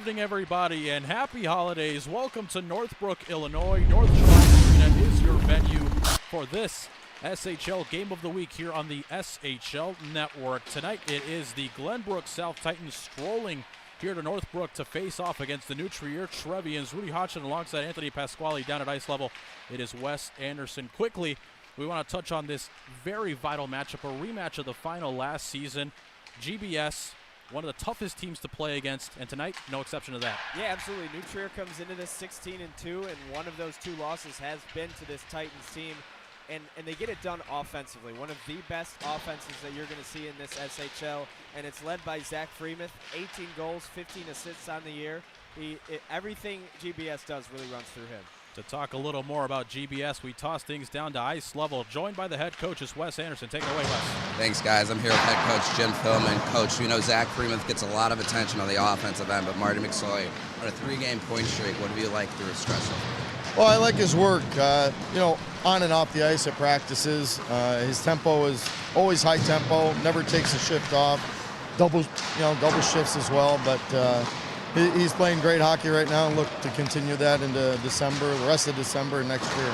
evening, everybody, and happy holidays. Welcome to Northbrook, Illinois. North Shore Arena is your venue for this SHL Game of the Week here on the SHL Network. Tonight, it is the Glenbrook South Titans strolling here to Northbrook to face off against the Nutrier Trevians. Rudy Hodgson alongside Anthony Pasquale down at ice level. It is Wes Anderson. Quickly, we want to touch on this very vital matchup, a rematch of the final last season. GBS, one of the toughest teams to play against, and tonight, no exception to that. Yeah, absolutely. Nutrier comes into this 16-2, and one of those two losses has been to this Titans team, and they get it done offensively. One of the best offenses that you're going to see in this SHL, and it's led by Zach Freemuth, 18 goals, 15 assists on the year. Everything GBS does really runs through him. To talk a little more about GBS, we toss things down to ice level, joined by the head coach is Wes Anderson. Take it away, Wes. Thanks, guys. I'm here with head coach Jim Philman. Coach, you know Zach Freemuth gets a lot of attention on the offensive end, but Marty McSawyer on a 3-game point streak. What have you liked through his stretch? Well, I like his work. On and off the ice at practices. His tempo is always high tempo. Never takes a shift off. Double shifts as well. But he's playing great hockey right now, and look to continue that into December, the rest of December next year.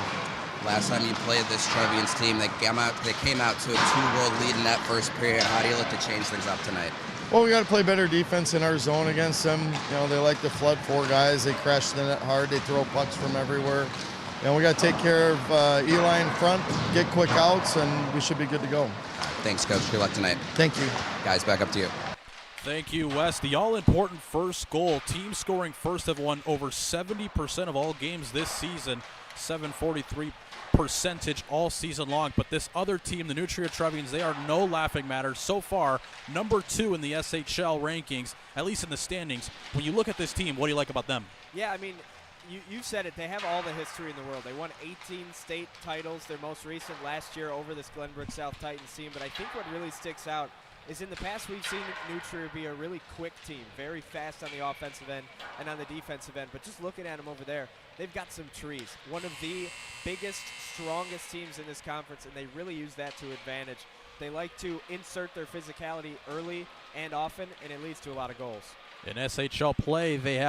Last time you played this Trevians team, they came out to a 2-goal lead in that first period. How do you look to change things up tonight? Well, we got to play better defense in our zone against them. They like to flood 4 guys. They crash the net hard. They throw pucks from everywhere. We got to take care of Eli in front, get quick outs, and we should be good to go. Thanks, Coach. Good luck tonight. Thank you. Guys, back up to you. Thank you, Wes. The all-important first goal. Team scoring first have won over 70% of all games this season, 743 percentage all season long. But this other team, the Nutrier Trevians, they are no laughing matter. So far, number 2 in the SHL rankings, at least in the standings. When you look at this team, what do you like about them? Yeah, I mean, you said it. They have all the history in the world. They won 18 state titles, their most recent last year over this Glenbrook South Titans team. But I think what really sticks out is in the past we've seen Nutrier be a really quick team, very fast on the offensive end and on the defensive end. But just looking at them over there, they've got some trees. One of the biggest, strongest teams in this conference, and they really use that to advantage. They like to insert their physicality early and often, and it leads to a lot of goals. In SHL play, they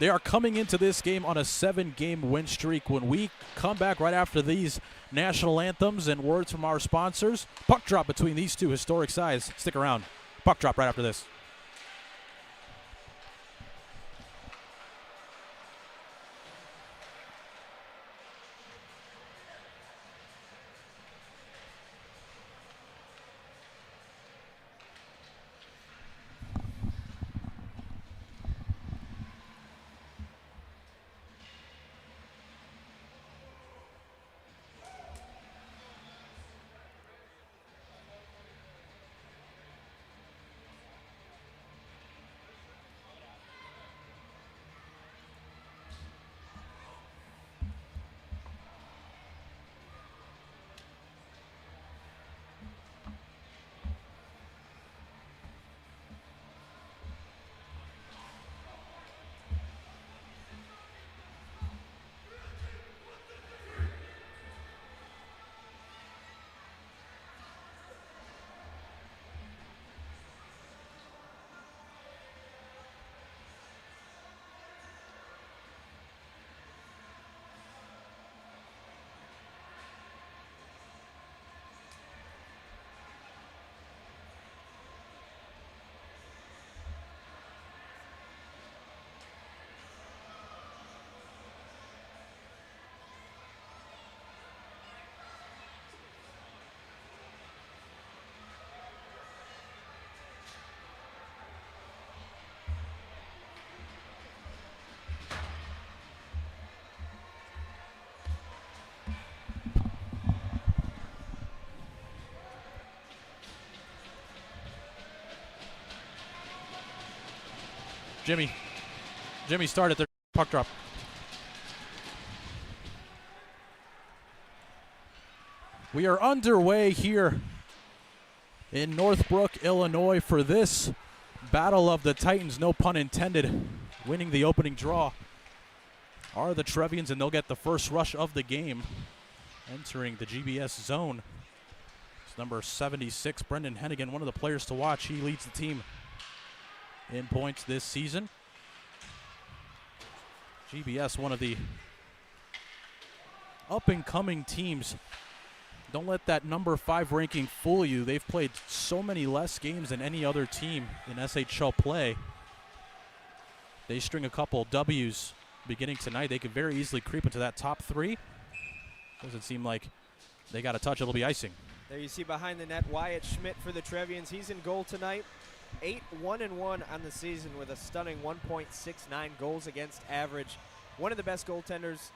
are coming into this game on a 7-game win streak. When we come back right after these national anthems and words from our sponsors, puck drop between these two historic sides. Stick around. Puck drop right after this. Jimmy started their puck drop. We are underway here in Northbrook, Illinois for this battle of the Titans, no pun intended. Winning the opening draw are the Trevians, and they'll get the first rush of the game. Entering the GBS zone, it's number 76, Brendan Hennigan, one of the players to watch. He leads the team in points this season. GBS, one of the up-and-coming teams. Don't let that number 5 ranking fool you. They've played so many less games than any other team in SHL play. They string a couple W's beginning tonight. They could very easily creep into that top 3. Doesn't seem like they got a touch. It'll be icing. There you see behind the net Wyatt Schmidt for the Trevians. He's in goal tonight. 8-1-1 on the season with a stunning 1.69 goals against average. One of the best goaltenders,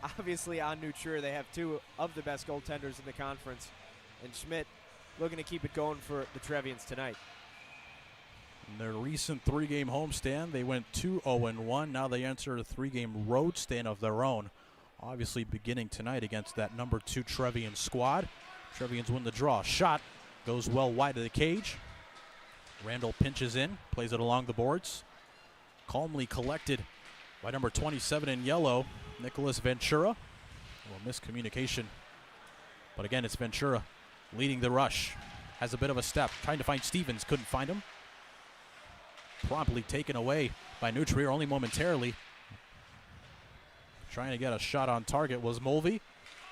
obviously, on New Trier. They have 2 of the best goaltenders in the conference. And Schmidt looking to keep it going for the Trevians tonight. In their recent 3-game homestand, they went 2-0-1. Now they enter a 3-game road stand of their own. Obviously beginning tonight against that number 2 Trevian squad. Trevians win the draw. Shot goes well wide of the cage. Randall pinches in, plays it along the boards. Calmly collected by number 27 in yellow, Nicholas Ventura. A little miscommunication. But again, it's Ventura leading the rush. Has a bit of a step, trying to find Stevens, couldn't find him. Promptly taken away by New Trier, only momentarily. Trying to get a shot on target was Mulvey.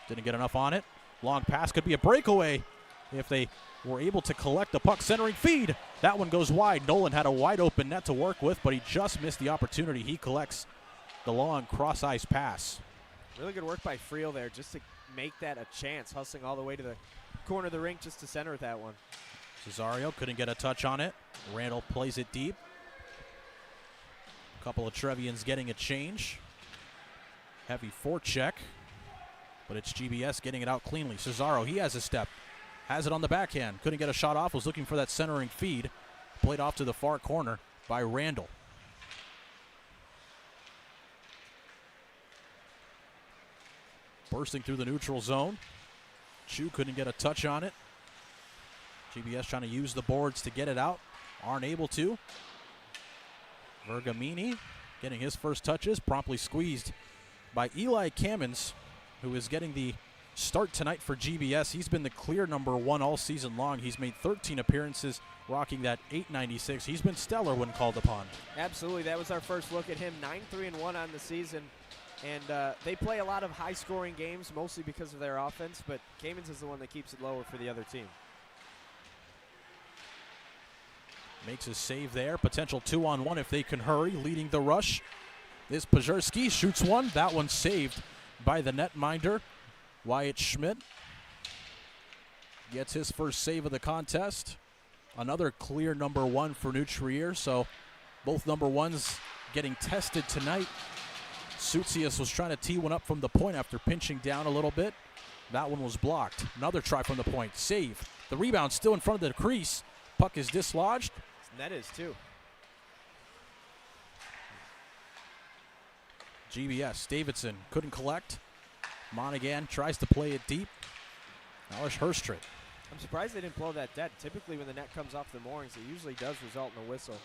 Didn't get enough on it. Long pass could be a breakaway if they were able to collect the puck. Centering feed. That one goes wide. Nolan had a wide open net to work with, but he just missed the opportunity. He collects the long cross-ice pass. Really good work by Friel there just to make that a chance, hustling all the way to the corner of the rink just to center that one. Cesario couldn't get a touch on it. Randall plays it deep. A couple of Trevians getting a change. Heavy forecheck, but it's GBS getting it out cleanly. Cesaro, he has a step. Has it on the backhand. Couldn't get a shot off. Was looking for that centering feed. Played off to the far corner by Randall. Bursting through the neutral zone. Chu couldn't get a touch on it. GBS trying to use the boards to get it out. Aren't able to. Vergamini getting his first touches. Promptly squeezed by Eli Kamens, who is getting the start tonight for GBS. He's been the clear number 1 all season long. He's made 13 appearances, rocking that .896. He's been stellar when called upon. Absolutely. That was our first look at him. 9-3-1 on the season. And they play a lot of high-scoring games, mostly because of their offense, but Kamens is the one that keeps it lower for the other team. Makes a save there. Potential 2-on-1 if they can hurry. Leading the rush is Pajurski. Shoots one. That one saved by the netminder. Wyatt Schmidt gets his first save of the contest. Another clear number 1 for New Trier. So both number 1s getting tested tonight. Sutsius was trying to tee one up from the point after pinching down a little bit. That one was blocked. Another try from the point. Save. The rebound still in front of the crease. Puck is dislodged. That is too. GBS, Davidson couldn't collect. Monaghan tries to play it deep. Alish Herstrit. I'm surprised they didn't blow that dead. Typically when the net comes off the moorings, it usually does result in a whistle.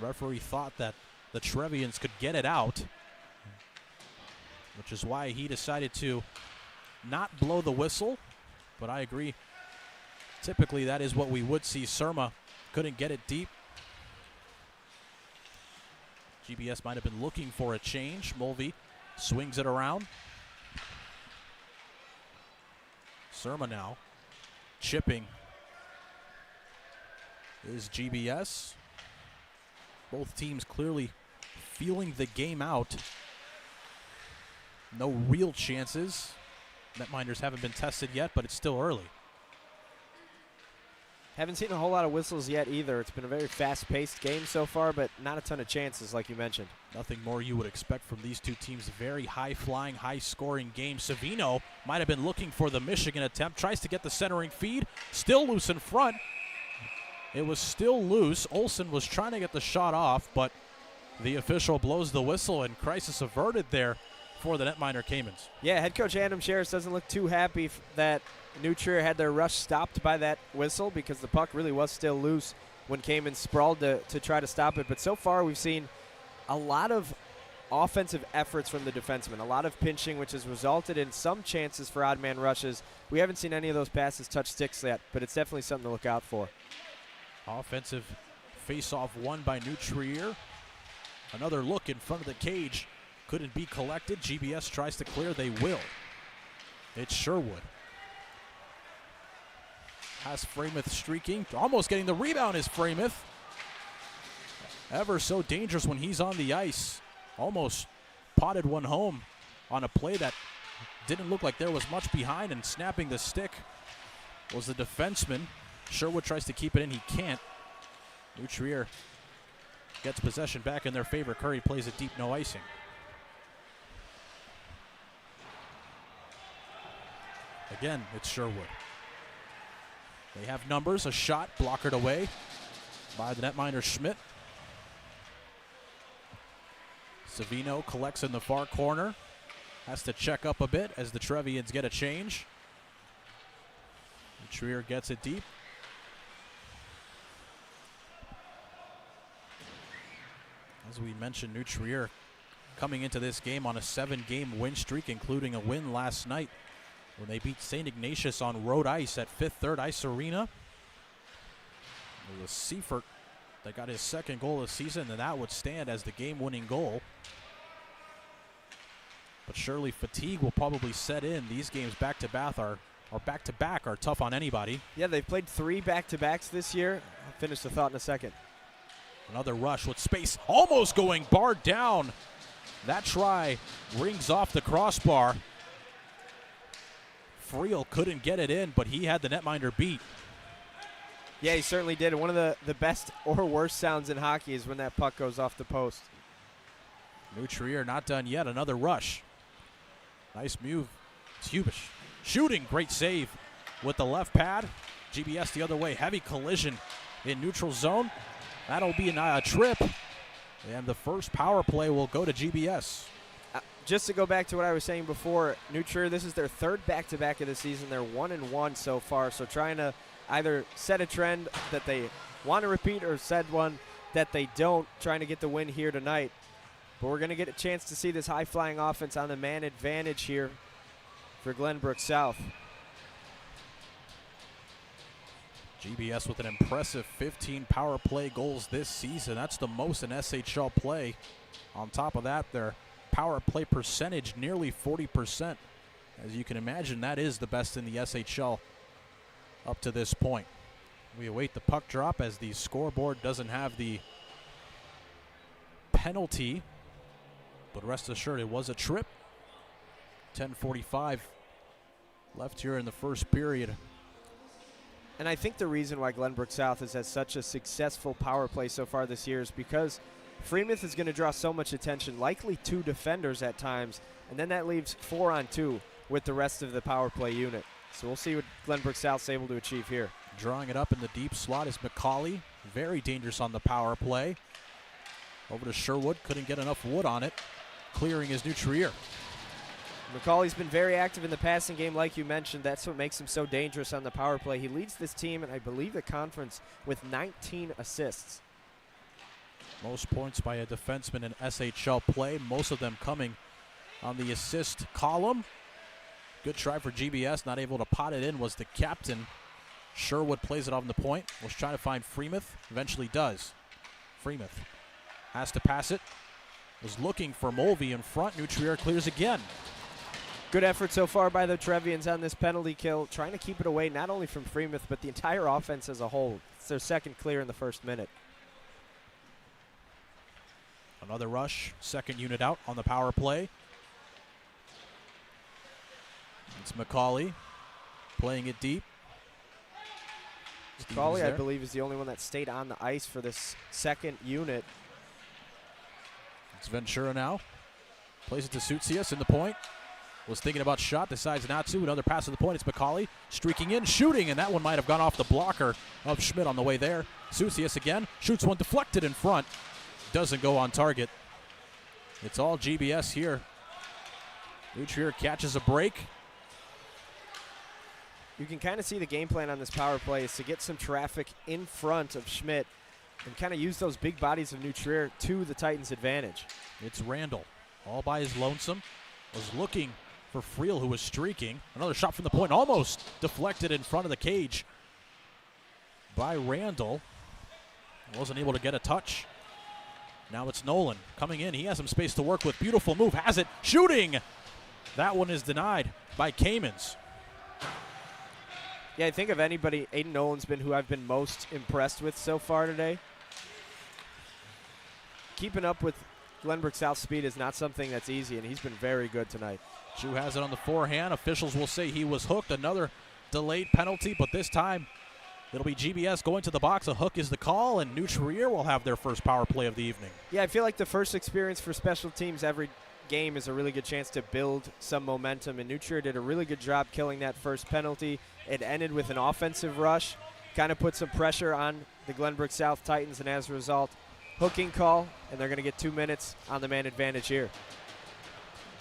Referee thought that the Trevians could get it out, which is why he decided to not blow the whistle. But I agree. Typically that is what we would see. Surma couldn't get it deep. GBS might have been looking for a change. Mulvey swings it around. Surma now chipping is GBS. Both teams clearly feeling the game out. No real chances. Netminders haven't been tested yet, but it's still early. Haven't seen a whole lot of whistles yet either. It's been a very fast-paced game so far, but not a ton of chances like you mentioned. Nothing more you would expect from these two teams. Very high-flying, high-scoring game. Savino might have been looking for the Michigan attempt. Tries to get the centering feed. Still loose in front. It was still loose. Olsen was trying to get the shot off, but the official blows the whistle, and crisis averted there for the netminder Kamens. Yeah, head coach Adam Sherris doesn't look too happy that New Trier had their rush stopped by that whistle because the puck really was still loose when Kamens sprawled to try to stop it. But so far we've seen a lot of offensive efforts from the defensemen, a lot of pinching, which has resulted in some chances for odd man rushes. We haven't seen any of those passes touch sticks yet, but it's definitely something to look out for. Offensive face-off won by New Trier. Another look in front of the cage. Couldn't be collected. GBS tries to clear. They will. It's Sherwood. Has Freymouth streaking. Almost getting the rebound is Freymouth. Ever so dangerous when he's on the ice. Almost potted one home on a play that didn't look like there was much behind, and snapping the stick was the defenseman. Sherwood tries to keep it in. He can't. New Trier gets possession back in their favor. Curry plays it deep, no icing. Again, it's Sherwood. They have numbers. A shot blockered away by the netminder Schmidt. Savino collects in the far corner. Has to check up a bit as the Trevians get a change. Trier gets it deep. As we mentioned, New Trier coming into this game on a 7-game win streak, including a win last night when they beat St. Ignatius on road ice at Fifth Third Ice Arena. It was Seifert that got his second goal of the season, and that would stand as the game-winning goal. But surely fatigue will probably set in. These games back-to-back are tough on anybody. Yeah, they've played 3 back-to-backs this year. I'll finish the thought in a second. Another rush with space, almost going barred down. That try rings off the crossbar. Friel couldn't get it in, but he had the netminder beat. Yeah, he certainly did. One of the best or worst sounds in hockey is when that puck goes off the post. New Trier not done yet. Another rush. Nice move. It's Hubish. Shooting, great save with the left pad. GBS the other way. Heavy collision in neutral zone. That'll be a trip. And the first power play will go to GBS. Just to go back to what I was saying before, New Trier, this is their 3rd back-to-back of the season. They're 1-1 so far, so trying to either set a trend that they want to repeat or set one that they don't, trying to get the win here tonight. But we're going to get a chance to see this high-flying offense on the man advantage here for Glenbrook South. GBS with an impressive 15 power play goals this season. That's the most in SHL play. On top of that, their power play percentage nearly 40%. As you can imagine, that is the best in the SHL up to this point. We await the puck drop as the scoreboard doesn't have the penalty, but rest assured it was a trip. 10:45 left here in the first period. And I think the reason why Glenbrook South has had such a successful power play so far this year is because Freymouth is going to draw so much attention, likely 2 defenders at times, and then that leaves 4-on-2 with the rest of the power play unit. So we'll see what Glenbrook South's able to achieve here. Drawing it up in the deep slot is McCauley. Very dangerous on the power play. Over to Sherwood. Couldn't get enough wood on it. Clearing his New Trier. McCauley's been very active in the passing game, like you mentioned. That's what makes him so dangerous on the power play. He leads this team, and I believe the conference, with 19 assists. Most points by a defenseman in SHL play, most of them coming on the assist column. Good try for GBS, not able to pot it in was the captain. Sherwood plays it on the point, was trying to find Freymouth, eventually does. Freymouth has to pass it, was looking for Mulvey in front. New Trier clears again. Good effort so far by the Trevians on this penalty kill, trying to keep it away not only from Freymouth, but the entire offense as a whole. It's their 2nd clear in the first minute. Another rush, 2nd unit out on the power play. It's McCauley playing it deep. McCauley, I believe, is the only one that stayed on the ice for this 2nd unit. It's Ventura now. Plays it to Sutsias in the point. Was thinking about shot, decides not to. Another pass to the point. It's McCauley streaking in, shooting, and that one might have gone off the blocker of Schmidt on the way there. Sutsias again, shoots one deflected in front. Doesn't go on target. It's all GBS here. New Trier catches a break. You can kind of see the game plan on this power play is to get some traffic in front of Schmidt and kind of use those big bodies of New Trier to the Titans' advantage. It's Randall, all by his lonesome. Was looking for Friel, who was streaking. Another shot from the point, almost deflected in front of the cage by Randall. Wasn't able to get a touch. Now it's Nolan coming in. He has some space to work with. Beautiful move. Has it. Shooting. That one is denied by Kamens. Yeah, I think of anybody, Aiden Nolan's been who I've been most impressed with so far today. Keeping up with Glenbrook South's speed is not something that's easy, and he's been very good tonight. Chu has it on the forehand. Officials will say he was hooked. Another delayed penalty, but this time it'll be GBS going to the box. A hook is the call, and New Trier will have their first power play of the evening. Yeah, I feel like the first experience for special teams every game is a really good chance to build some momentum, and New Trier did a really good job killing that first penalty. It ended with an offensive rush, kind of put some pressure on the Glenbrook South Titans, and as a result, hooking call, and they're going to get 2 minutes on the man advantage here.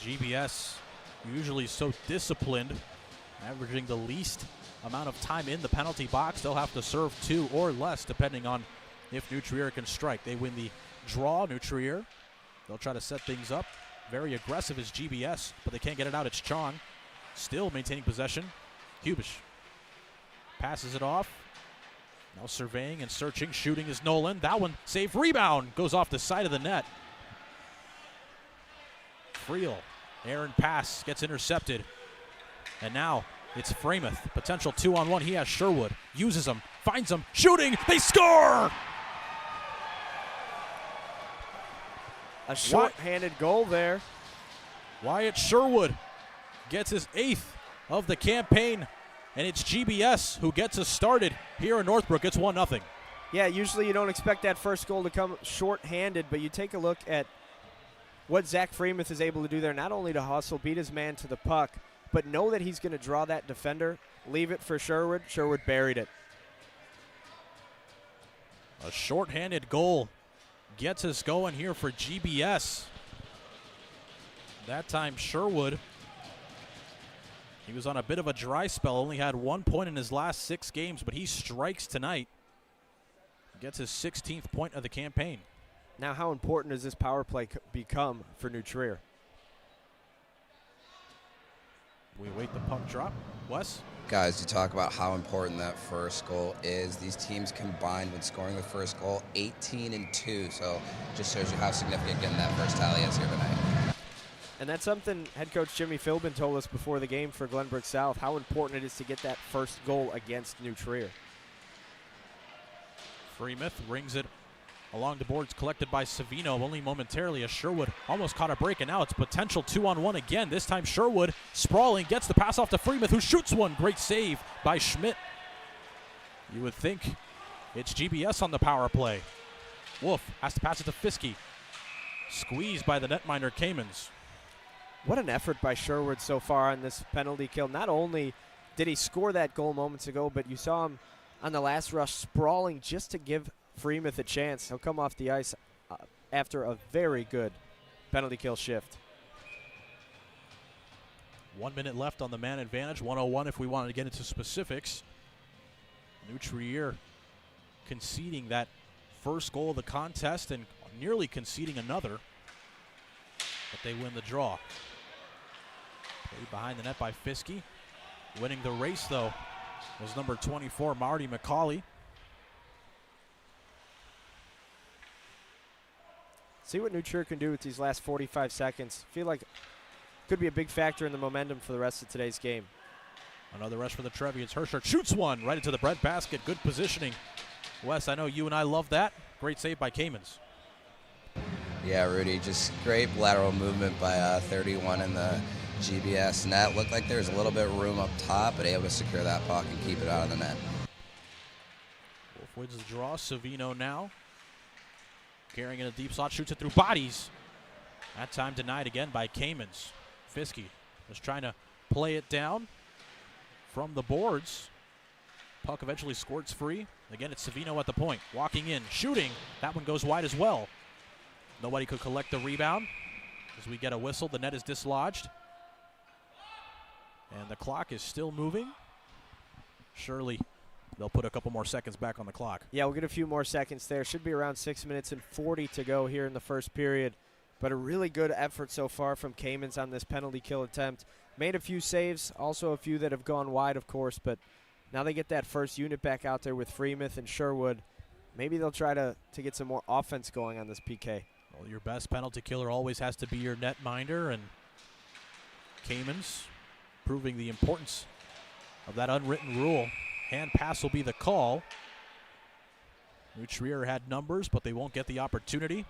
GBS usually so disciplined, averaging the least amount of time in the penalty box. They'll have to serve 2 or less depending on if New Trier can strike. They win the draw, New Trier. They'll try to set things up. Very aggressive is GBS, but they can't get it out. It's Chong still maintaining possession. Hubish passes it off. Now surveying and searching. Shooting is Nolan. That one saved. Rebound goes off the side of the net. Friel. Aaron pass gets intercepted. And now it's Framath. Potential 2-on-1. He has Sherwood. Uses him. Finds him. Shooting. They score! A short-handed goal there. Wyatt Sherwood gets his 8th of the campaign. And it's GBS who gets us started here in Northbrook. It's 1-0. Yeah, usually you don't expect that first goal to come short-handed, but you take a look at what Zach Framath is able to do there, not only to hustle, beat his man to the puck, but know that he's going to draw that defender, leave it for Sherwood. Sherwood buried it. A short-handed goal gets us going here for GBS. That time Sherwood, he was on a bit of a dry spell, only had 1 point in his last 6 games, but he strikes tonight. Gets his 16th point of the campaign. Now how important does this power play become for New Trier? We wait the puck drop. Wes? Guys, you talk about how important that first goal is. These teams combined when scoring the first goal, 18-2. So just shows you how significant getting that first tally is here tonight. And that's something head coach Jimmy Philbin told us before the game for Glenbrook South, how important it is to get that first goal against New Trier. Framath rings it along the boards, collected by Savino only momentarily as Sherwood almost caught a break, and now it's potential 2-on-1 again. This time Sherwood sprawling, gets the pass off to Framath, who shoots one. Great save by Schmidt. You would think it's GBS on the power play. Wolf has to pass it to Fiske. Squeezed by the netminder Kamens. What an effort by Sherwood so far on this penalty kill. Not only did he score that goal moments ago, but you saw him on the last rush sprawling just to give Framath a chance. He'll come off the ice after a very good penalty kill shift. 1 minute left on the man advantage, 101 if we wanted to get into specifics. New Trier conceding that first goal of the contest and nearly conceding another, but they win the draw. Played behind the net by Fiske. Winning the race, though, was number 24, Marty McCauley. See what New Trier can do with these last 45 seconds. Feel like could be a big factor in the momentum for the rest of today's game. Another rush for the Trevians. Hershart shoots one right into the bread basket. Good positioning. Wes, I know you and I love that. Great save by Kamens. Yeah, Rudy, just great lateral movement by 31 in the GBS net. Looked like there was a little bit of room up top, but able to secure that puck and keep it out of the net. Wolf wins the draw. Savino now carrying in a deep slot, shoots it through bodies. That time denied again by Kamens. Fiske was trying to play it down from the boards. Puck eventually squirts free. Again, it's Savino at the point, walking in, shooting. That one goes wide as well. Nobody could collect the rebound. As we get a whistle, the net is dislodged. And the clock is still moving. Surely they'll put a couple more seconds back on the clock. Yeah, we'll get a few more seconds there. Should be around 6 minutes and 40 to go here in the first period. But a really good effort so far from Kamens on this penalty kill attempt. Made a few saves, also a few that have gone wide, of course. But now they get that first unit back out there with Framath and Sherwood. Maybe they'll try to get some more offense going on this PK. Well, your best penalty killer always has to be your netminder, and Kamens proving the importance of that unwritten rule. Hand pass will be the call. New Trier had numbers, but they won't get the opportunity.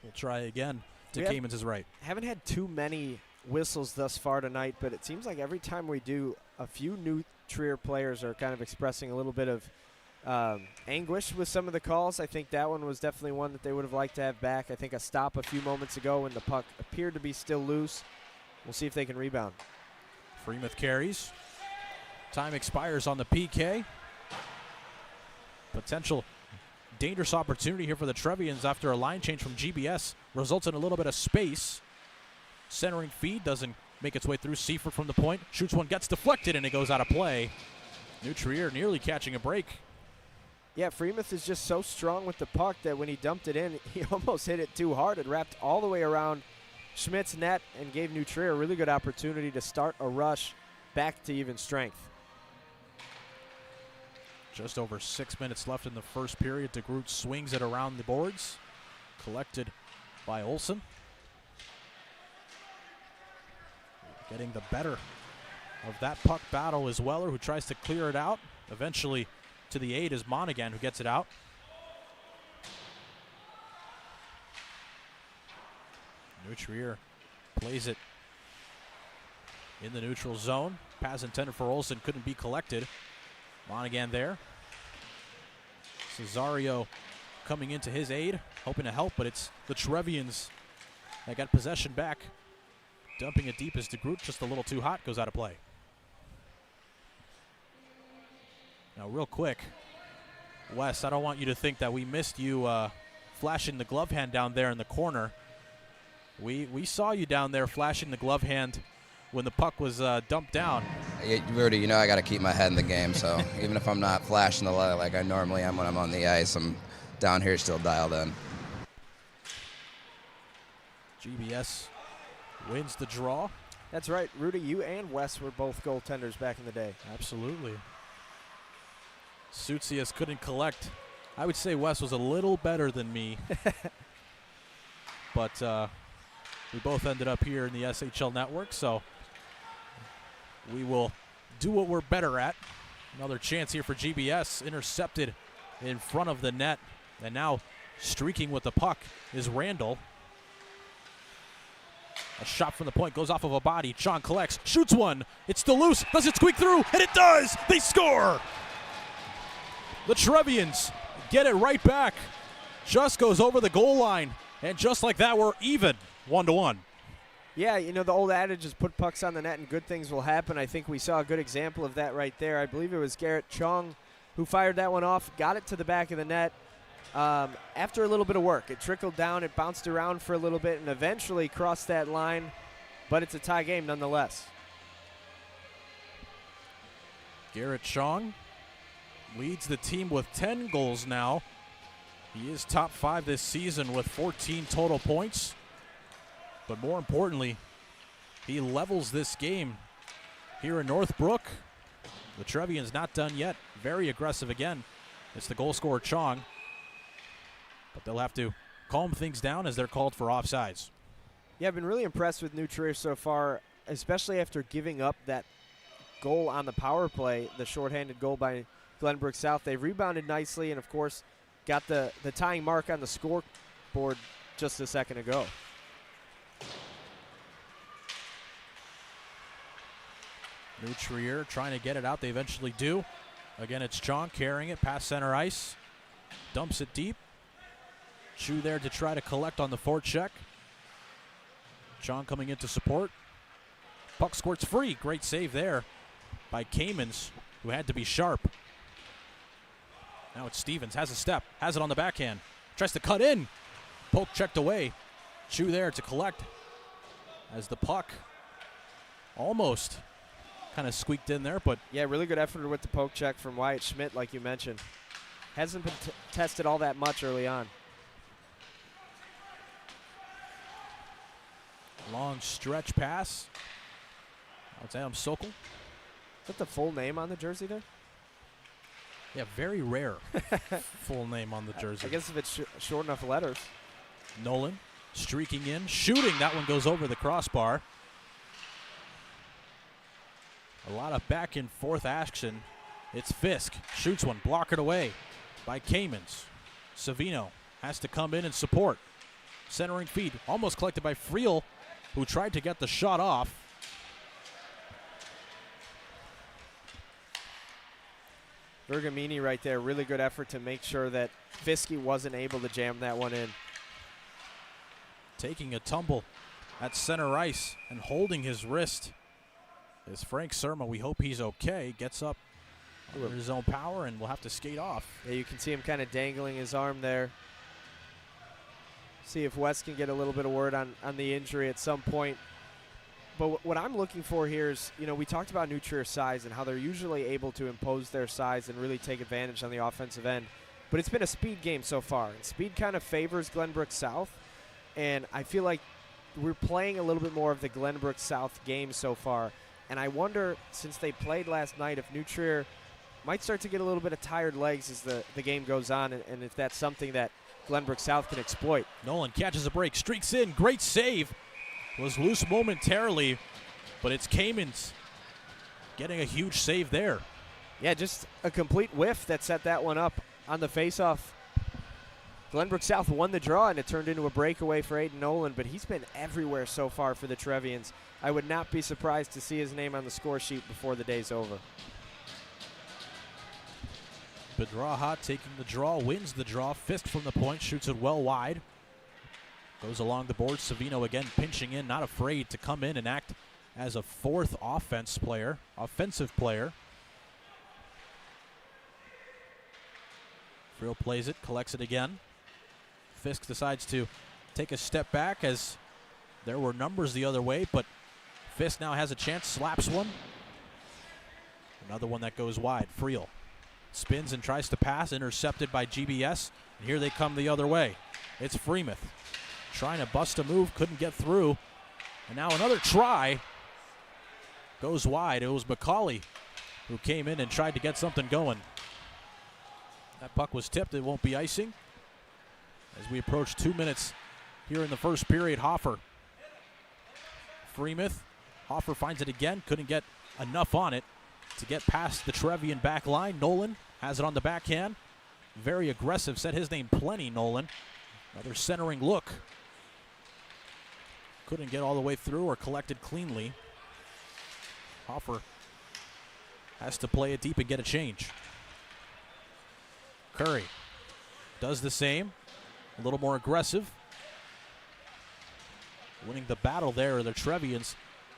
We'll try again to Kamens' right. Haven't had too many whistles thus far tonight, but it seems like every time we do, a few New Trier players are kind of expressing a little bit of anguish with some of the calls. I think that one was definitely one that they would have liked to have back. I think a stop a few moments ago when the puck appeared to be still loose. We'll see if they can rebound. Freemuth carries. Time expires on the PK. Potential dangerous opportunity here for the Trevians after a line change from GBS results in a little bit of space. Centering feed doesn't make its way through. Seifert from the point. Shoots one, gets deflected, and it goes out of play. New Trier nearly catching a break. Yeah, Freemuth is just so strong with the puck that when he dumped it in, he almost hit it too hard. It wrapped all the way around Schmidt's net and gave New Trier a really good opportunity to start a rush back to even strength. Just over 6 minutes left in the first period. DeGroot swings it around the boards. Collected by Olsen. Getting the better of that puck battle is Weller, who tries to clear it out. Eventually to the aid is Monaghan, who gets it out. New Trier plays it in the neutral zone. Pass intended for Olsen, couldn't be collected. Monaghan there. Cesario coming into his aid, hoping to help, but it's the Trevians that got possession back. Dumping it deep as DeGroot, just a little too hot, goes out of play. Now, real quick, Wes, I don't want you to think that we missed you flashing the glove hand down there in the corner. We saw you down there flashing the glove hand when the puck was dumped down. Rudy, you know I got to keep my head in the game, so even if I'm not flashing the light like I normally am when I'm on the ice, I'm down here still dialed in. GBS wins the draw. That's right, Rudy, you and Wes were both goaltenders back in the day. Absolutely. Sutsius couldn't collect. I would say Wes was a little better than me. But we both ended up here in the SHL network, so we will do what we're better at. Another chance here for GBS, intercepted in front of the net, and now streaking with the puck is Randall. A shot from the point goes off of a body. Chong collects, shoots one. It's still loose. Does it squeak through? And it does. They score. The Trevians get it right back. Just goes over the goal line, and just like that, we're even 1-1. Yeah, you know, the old adage is put pucks on the net and good things will happen. I think we saw a good example of that right there. I believe it was Garrett Chong who fired that one off, got it to the back of the net. After a little bit of work, it trickled down, it bounced around for a little bit, and eventually crossed that line, but it's a tie game nonetheless. Garrett Chong leads the team with 10 goals now. He is top 5 this season with 14 total points. But more importantly, he levels this game here in Northbrook. The Trevians not done yet. Very aggressive again. It's the goal scorer, Chong. But they'll have to calm things down as they're called for offsides. Yeah, I've been really impressed with New Trier so far, especially after giving up that goal on the power play, the shorthanded goal by Glenbrook South. They rebounded nicely and, of course, got the tying mark on the scoreboard just a second ago. New Trier trying to get it out. They eventually do. Again, it's Chong carrying it past center ice. Dumps it deep. Chu there to try to collect on the forecheck. Chong coming in to support. Puck squirts free. Great save there by Kamens, who had to be sharp. Now it's Stevens. Has a step. Has it on the backhand. Tries to cut in. Poke checked away. Chu there to collect as the puck almost kind of squeaked in there, but yeah, really good effort with the poke check from Wyatt Schmidt, like you mentioned. Hasn't been tested all that much early on. Long stretch pass. Now it's Adam Sokol. Is that the full name on the jersey there? Yeah, very rare full name on the jersey. I guess if it's short enough letters. Nolan streaking in, shooting. That one goes over the crossbar. A lot of back and forth action. It's Fisk, shoots one, blockered away by Kamens. Savino has to come in and support. Centering feed, almost collected by Friel, who tried to get the shot off. Bergamini right there, really good effort to make sure that Fiske wasn't able to jam that one in. Taking a tumble at center ice and holding his wrist is Frank Surma. We hope he's okay. Gets up under his own power and will have to skate off. Yeah, you can see him kind of dangling his arm there. See if Wes can get a little bit of word on the injury at some point. But what I'm looking for here is, you know, we talked about New Trier's size and how they're usually able to impose their size and really take advantage on the offensive end. But it's been a speed game so far. And speed kind of favors Glenbrook South. And I feel like we're playing a little bit more of the Glenbrook South game so far. And I wonder, since they played last night, if New Trier might start to get a little bit of tired legs as the game goes on, and if that's something that Glenbrook South can exploit. Nolan catches a break, streaks in, great save. Was loose momentarily, but it's Kamens getting a huge save there. Yeah, just a complete whiff that set that one up on the faceoff. Glenbrook South won the draw, and it turned into a breakaway for Aiden Nolan, but he's been everywhere so far for the Trevians. I would not be surprised to see his name on the score sheet before the day's over. Bedraha taking the draw, wins the draw. Fisk from the point, shoots it well wide. Goes along the board. Savino again pinching in, not afraid to come in and act as a fourth offensive player. Friel plays it, collects it again. Fisk decides to take a step back as there were numbers the other way, but Fisk now has a chance, slaps one. Another one that goes wide. Friel spins and tries to pass, intercepted by GBS, and here they come the other way. It's Freemuth trying to bust a move, couldn't get through, and now another try goes wide. It was McCauley who came in and tried to get something going. That puck was tipped. It won't be icing. As we approach 2 minutes here in the first period, Hoffer. Freemuth. Hoffer finds it again. Couldn't get enough on it to get past the Trevian back line. Nolan has it on the backhand. Very aggressive. Said his name plenty, Nolan. Another centering look. Couldn't get all the way through or collected cleanly. Hoffer has to play it deep and get a change. Curry does the same. A little more aggressive. Winning the battle there are the Trevians.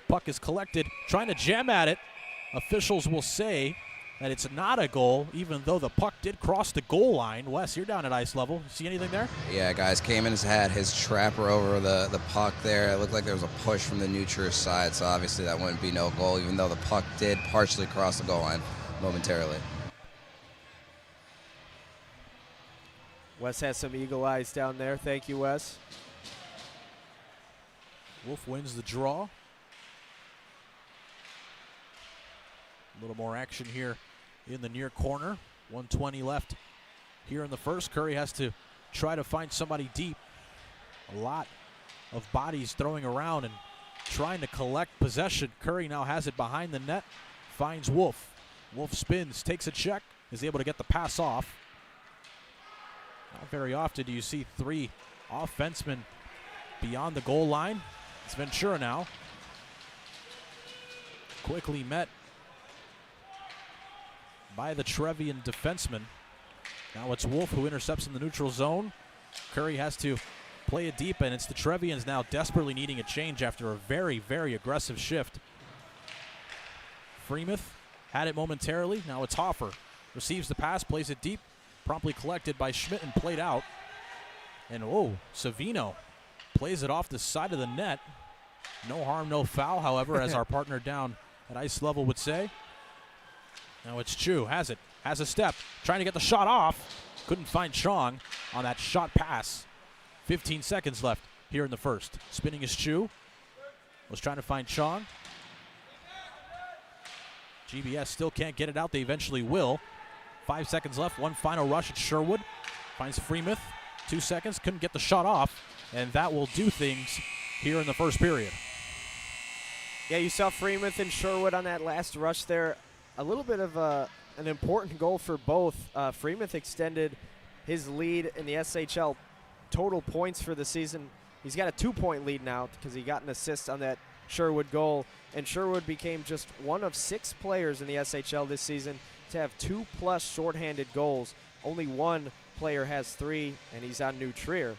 Puck is collected, trying to jam at it. Officials will say that it's not a goal, even though the puck did cross the goal line. Wes, you're down at ice level. See anything there? Yeah, guys, Kamens had his trapper over the puck there. It looked like there was a push from the New Trier side, so obviously that wouldn't be no goal, even though the puck did partially cross the goal line momentarily. Wes has some eagle eyes down there. Thank you, Wes. Wolf wins the draw. A little more action here in the near corner. 1:20 left here in the first. Curry has to try to find somebody deep. A lot of bodies throwing around and trying to collect possession. Curry now has it behind the net. Finds Wolf. Wolf spins, takes a check, is able to get the pass off. Not very often do you see three offensemen beyond the goal line. It's Ventura now. Quickly met by the Trevian defenseman. Now it's Wolf who intercepts in the neutral zone. Curry has to play it deep, and it's the Trevians now desperately needing a change after a very, very aggressive shift. Freemuth had it momentarily. Now it's Hoffer. Receives the pass, plays it deep. Promptly collected by Schmidt and played out. And Savino plays it off the side of the net. No harm, no foul, however, as our partner down at ice level would say. Now it's Chu, has it, has a step, trying to get the shot off. Couldn't find Chong on that shot pass. 15 seconds left here in the first. Spinning is Chu. Was trying to find Chong. GBS still can't get it out. They eventually will. 5 seconds left. One final rush at Sherwood. Finds Freemuth. 2 seconds. Couldn't get the shot off. and that will do things here in the first period. Yeah, you saw Freemuth and Sherwood on that last rush there. A little bit of an important goal for both. Freemuth extended his lead in the SHL total points for the season. He's got a 2-point lead now because he got an assist on that Sherwood goal, and Sherwood became just one of 6 players in the SHL this season to have 2+ shorthanded goals. Only one player has 3, and he's on New Trier,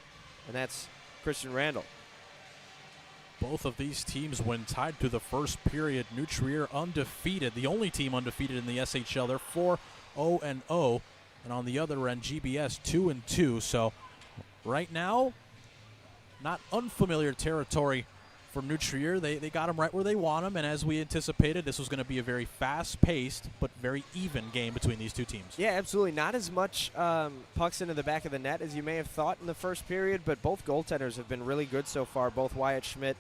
and that's Christian Randall. Both of these teams, when tied to the first period, New Trier undefeated, the only team undefeated in the SHL. They're 4-0-0, and on the other end, GBS 2-2. So right now, not unfamiliar territory for New Trier. They got them right where they want them, and as we anticipated, this was going to be a very fast-paced but very even game between these two teams. Yeah, absolutely. Not as much pucks into the back of the net as you may have thought in the first period, but both goaltenders have been really good so far. Both Wyatt Schmidt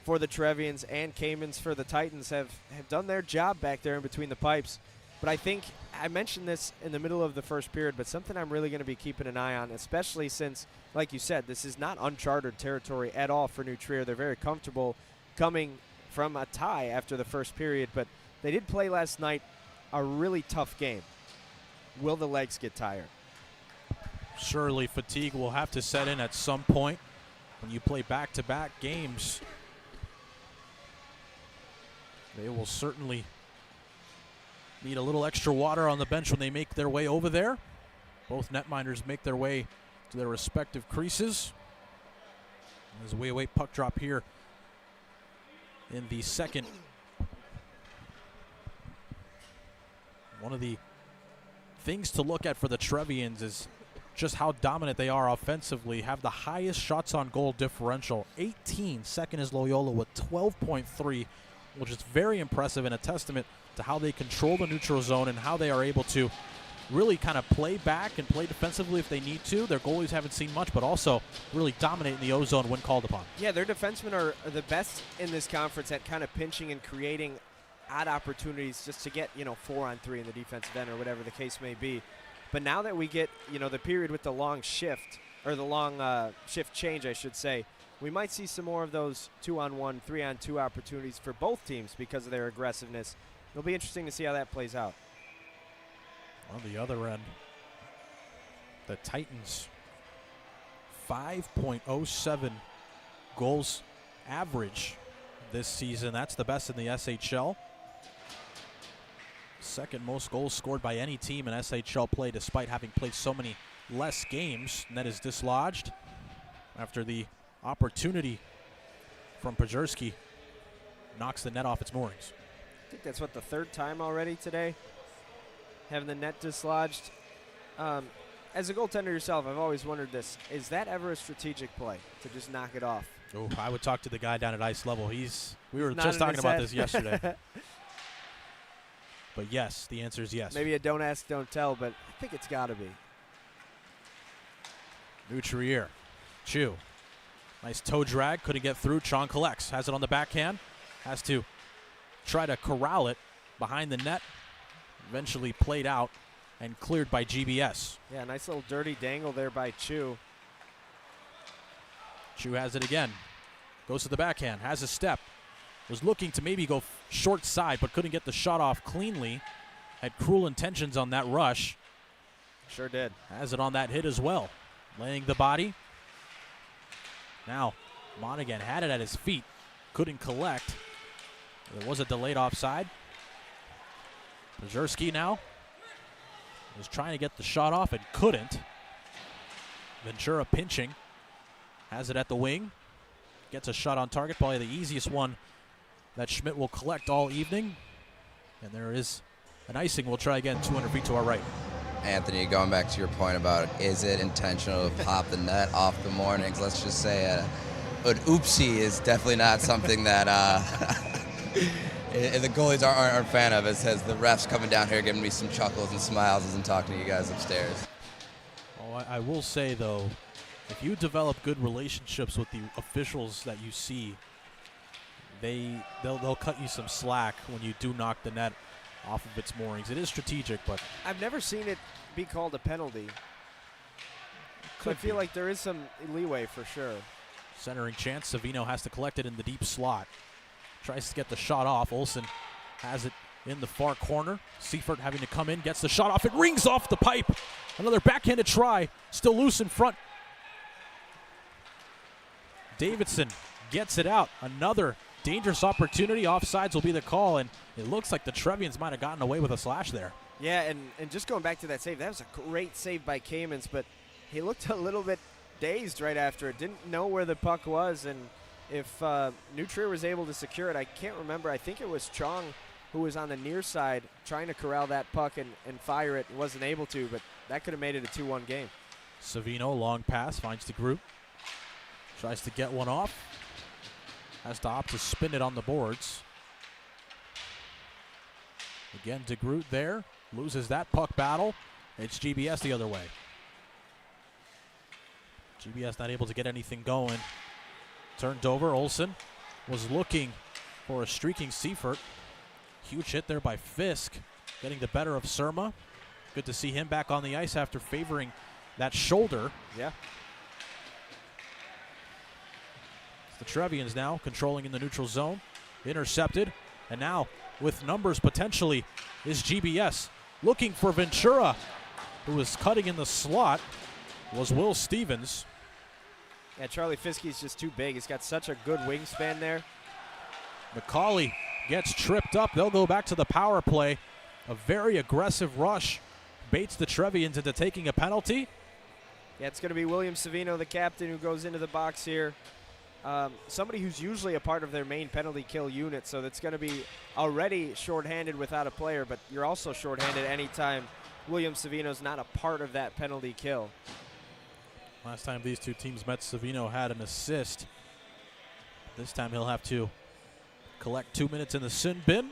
for the Trevians and Kamens for the Titans have done their job back there in between the pipes. But I think I mentioned this in the middle of the first period, but something I'm really going to be keeping an eye on, especially since, like you said, this is not uncharted territory at all for New Trier. They're very comfortable coming from a tie after the first period, but they did play last night a really tough game. Will the legs get tired? Surely fatigue will have to set in at some point when you play back-to-back games. They will certainly need a little extra water on the bench when they make their way over there. Both netminders make their way to their respective creases. As we await puck drop here in the second. One of the things to look at for the Trevians is just how dominant they are offensively. Have the highest shots on goal differential, 18. Second is Loyola with 12.3, which is very impressive and a testament to how they control the neutral zone and how they are able to really kind of play back and play defensively if they need to. Their goalies haven't seen much, but also really dominate in the O-zone when called upon. Yeah, their defensemen are the best in this conference at kind of pinching and creating odd opportunities just to get, 4-on-3 in the defensive end or whatever the case may be. But now that we get, the period with the long shift, or the long shift change, I should say, we might see some more of those 2-on-1, 3-on-2 opportunities for both teams because of their aggressiveness. It'll be interesting to see how that plays out. On the other end, the Titans, 5.07 goals average this season. That's the best in the SHL. Second most goals scored by any team in SHL play, despite having played so many less games. Net is dislodged after the opportunity from Pajurski knocks the net off its moorings. I think that's, the third time already today, having the net dislodged. As a goaltender yourself, I've always wondered this. Is that ever a strategic play, to just knock it off? Oh, I would talk to the guy down at ice level. We were just talking about this yesterday. But yes, the answer is yes. Maybe a don't ask, don't tell, but I think it's got to be. New Trier. Chu. Nice toe drag. Couldn't get through. Chong collects. Has it on the backhand. Has to try to corral it behind the net. Eventually played out and cleared by GBS. Yeah, nice little dirty dangle there by Chu. Chu has it again. Goes to the backhand. Has a step. Was looking to maybe go short side, but couldn't get the shot off cleanly. Had cruel intentions on that rush. Sure did. Has it on that hit as well. Laying the body. Now, Monaghan had it at his feet. Couldn't collect. There was a delayed offside. Pajurski now was trying to get the shot off and couldn't. Ventura pinching. Has it at the wing. Gets a shot on target. Probably the easiest one that Schmidt will collect all evening. And there is an icing. We'll try again 200 feet to our right. Anthony, going back to your point about is it intentional to pop the net off the moorings, let's just say an oopsie is definitely not something that the goalies aren't a fan of. It says the refs coming down here giving me some chuckles and smiles as I'm talking to you guys upstairs. Oh, I will say, though, if you develop good relationships with the officials that you see, they'll cut you some slack when you do knock the net off of its moorings. It is strategic, but I've never seen it be called a penalty. So I feel like there is some leeway for sure. Centering chance. Savino has to collect it in the deep slot. Tries to get the shot off. Olsen has it in the far corner. Seifert having to come in, gets the shot off. It rings off the pipe. Another backhanded try. Still loose in front. Davidson gets it out. Another dangerous opportunity. Offsides will be the call, and it looks like the Trevians might have gotten away with a slash there. Yeah, and just going back to that save, that was a great save by Kamens, but he looked a little bit dazed right after it. Didn't know where the puck was, and if New Trier was able to secure it, I can't remember. I think it was Chong who was on the near side trying to corral that puck and fire it. He wasn't able to, but that could have made it a 2-1 game. Savino, long pass, finds the group. Tries to get one off. Has to opt to spin it on the boards. Again, DeGroot there. Loses that puck battle. It's GBS the other way. GBS not able to get anything going. Turned over. Olsen was looking for a streaking Seifert. Huge hit there by Fisk. Getting the better of Surma. Good to see him back on the ice after favoring that shoulder. Yeah. The Trevians now controlling in the neutral zone. Intercepted. And now with numbers potentially is GBS. Looking for Ventura, who was cutting in the slot, was Will Stevens. Yeah, Charlie Fiskey's just too big. He's got such a good wingspan there. McCauley gets tripped up. They'll go back to the power play. A very aggressive rush baits the Trevians into taking a penalty. Yeah, it's going to be William Savino, the captain, who goes into the box here. Somebody who's usually a part of their main penalty kill unit, so that's going to be already shorthanded without a player, but you're also shorthanded anytime William Savino's not a part of that penalty kill. Last time these two teams met, Savino had an assist. This time he'll have to collect 2 minutes in the sin bin.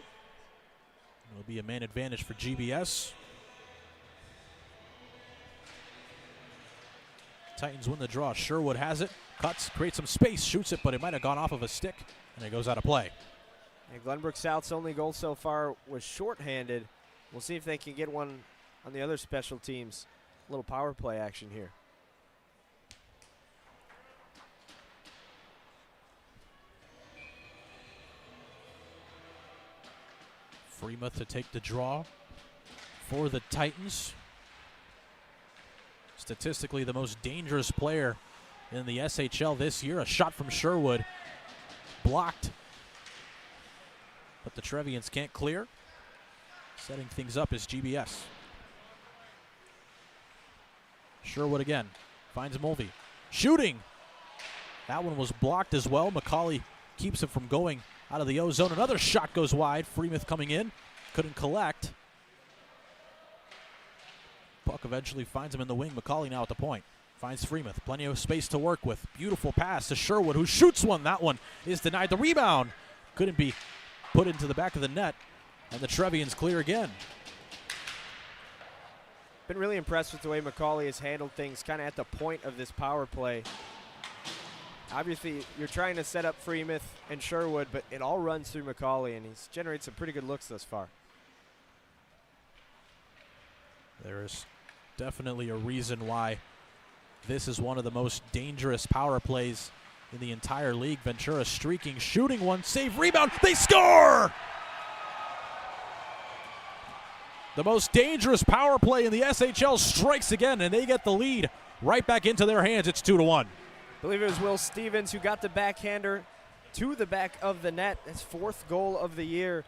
It'll be a man advantage for GBS. Titans win the draw. Sherwood has it. Cuts, creates some space, shoots it, but it might have gone off of a stick, and it goes out of play. And Glenbrook South's only goal so far was shorthanded. We'll see if they can get one on the other special teams. A little power play action here. Freemuth to take the draw for the Titans. Statistically the most dangerous player in the SHL this year. A shot from Sherwood blocked, but the Trevians can't clear. Setting things up is GBS. Sherwood again finds Mulvey shooting. That one was blocked as well. McCauley keeps it from going out of the O-zone. Another shot goes wide. Freemuth coming in, couldn't collect. Puck eventually finds him in the wing. McCauley now at the point. Finds Freemuth. Plenty of space to work with. Beautiful pass to Sherwood, who shoots one. That one is denied. The rebound couldn't be put into the back of the net. And the Trevians clear again. Been really impressed with the way McCauley has handled things kind of at the point of this power play. Obviously, you're trying to set up Freemuth and Sherwood, but it all runs through McCauley, and he's generated some pretty good looks thus far. There is definitely a reason why this is one of the most dangerous power plays in the entire league. Ventura streaking, shooting one, save, rebound, they score! The most dangerous power play in the SHL strikes again, and they get the lead right back into their hands. It's 2-1. I believe it was Will Stevens who got the backhander to the back of the net. His fourth goal of the year.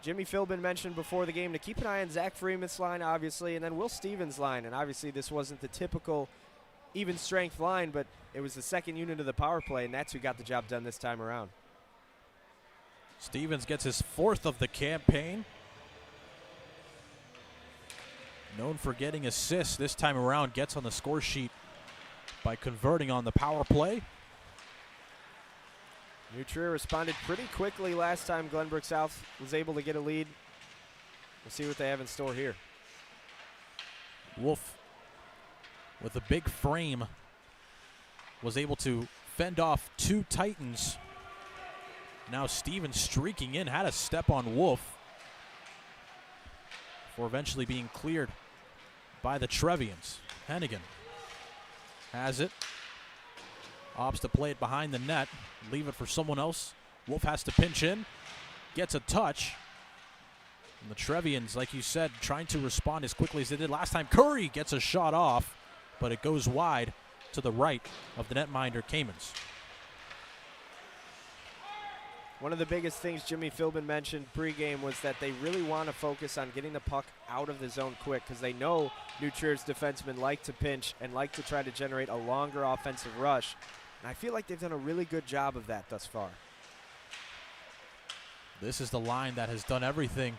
Jimmy Philbin mentioned before the game to keep an eye on Zach Freeman's line, obviously, and then Will Stevens' line. And obviously this wasn't the typical even strength line, but it was the second unit of the power play, and that's who got the job done this time around. Stevens gets his fourth of the campaign. Known for getting assists this time around, gets on the score sheet by converting on the power play. New Trier responded pretty quickly last time Glenbrook South was able to get a lead. We'll see what they have in store here. Wolf, with a big frame, was able to fend off two Titans. Now Stevens streaking in, had a step on Wolf before eventually being cleared by the Trevians. Hennigan has it. Opts to play it behind the net. Leave it for someone else. Wolf has to pinch in. Gets a touch. And the Trevians, like you said, trying to respond as quickly as they did last time. Curry gets a shot off, but it goes wide to the right of the netminder, Kamens. One of the biggest things Jimmy Philbin mentioned pregame was that they really want to focus on getting the puck out of the zone quick because they know New Trier's defensemen like to pinch and like to try to generate a longer offensive rush. And I feel like they've done a really good job of that thus far. This is the line that has done everything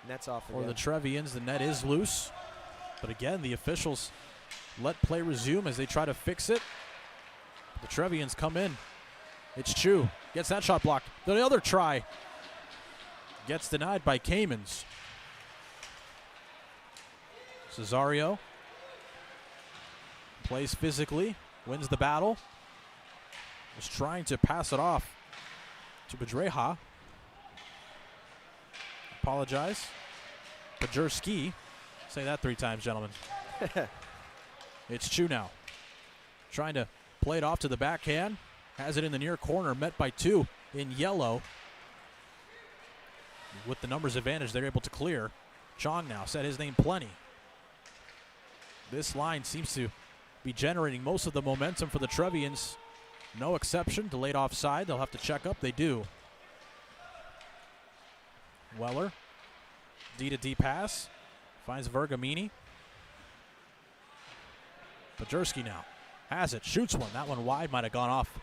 Net's off for again. the Trevians. The net is loose. But again, the officials let play resume as they try to fix it. The Trevians come in. It's Chu. Gets that shot blocked. The other try gets denied by Kamens. Cesario plays physically, wins the battle. Was trying to pass it off to Bedreja. Apologize. Bajerski. Say that 3 times, gentlemen. It's Chu now. Trying to play it off to the backhand. Has it in the near corner, met by 2 in yellow. With the numbers advantage, they're able to clear. Chong now said his name plenty. This line seems to be generating most of the momentum for the Trevians. No exception. Delayed offside. They'll have to check up. They do. Weller. D-to-D pass. Finds Vergamini. Bajerski now. Has it. Shoots one. That one wide. Might have gone off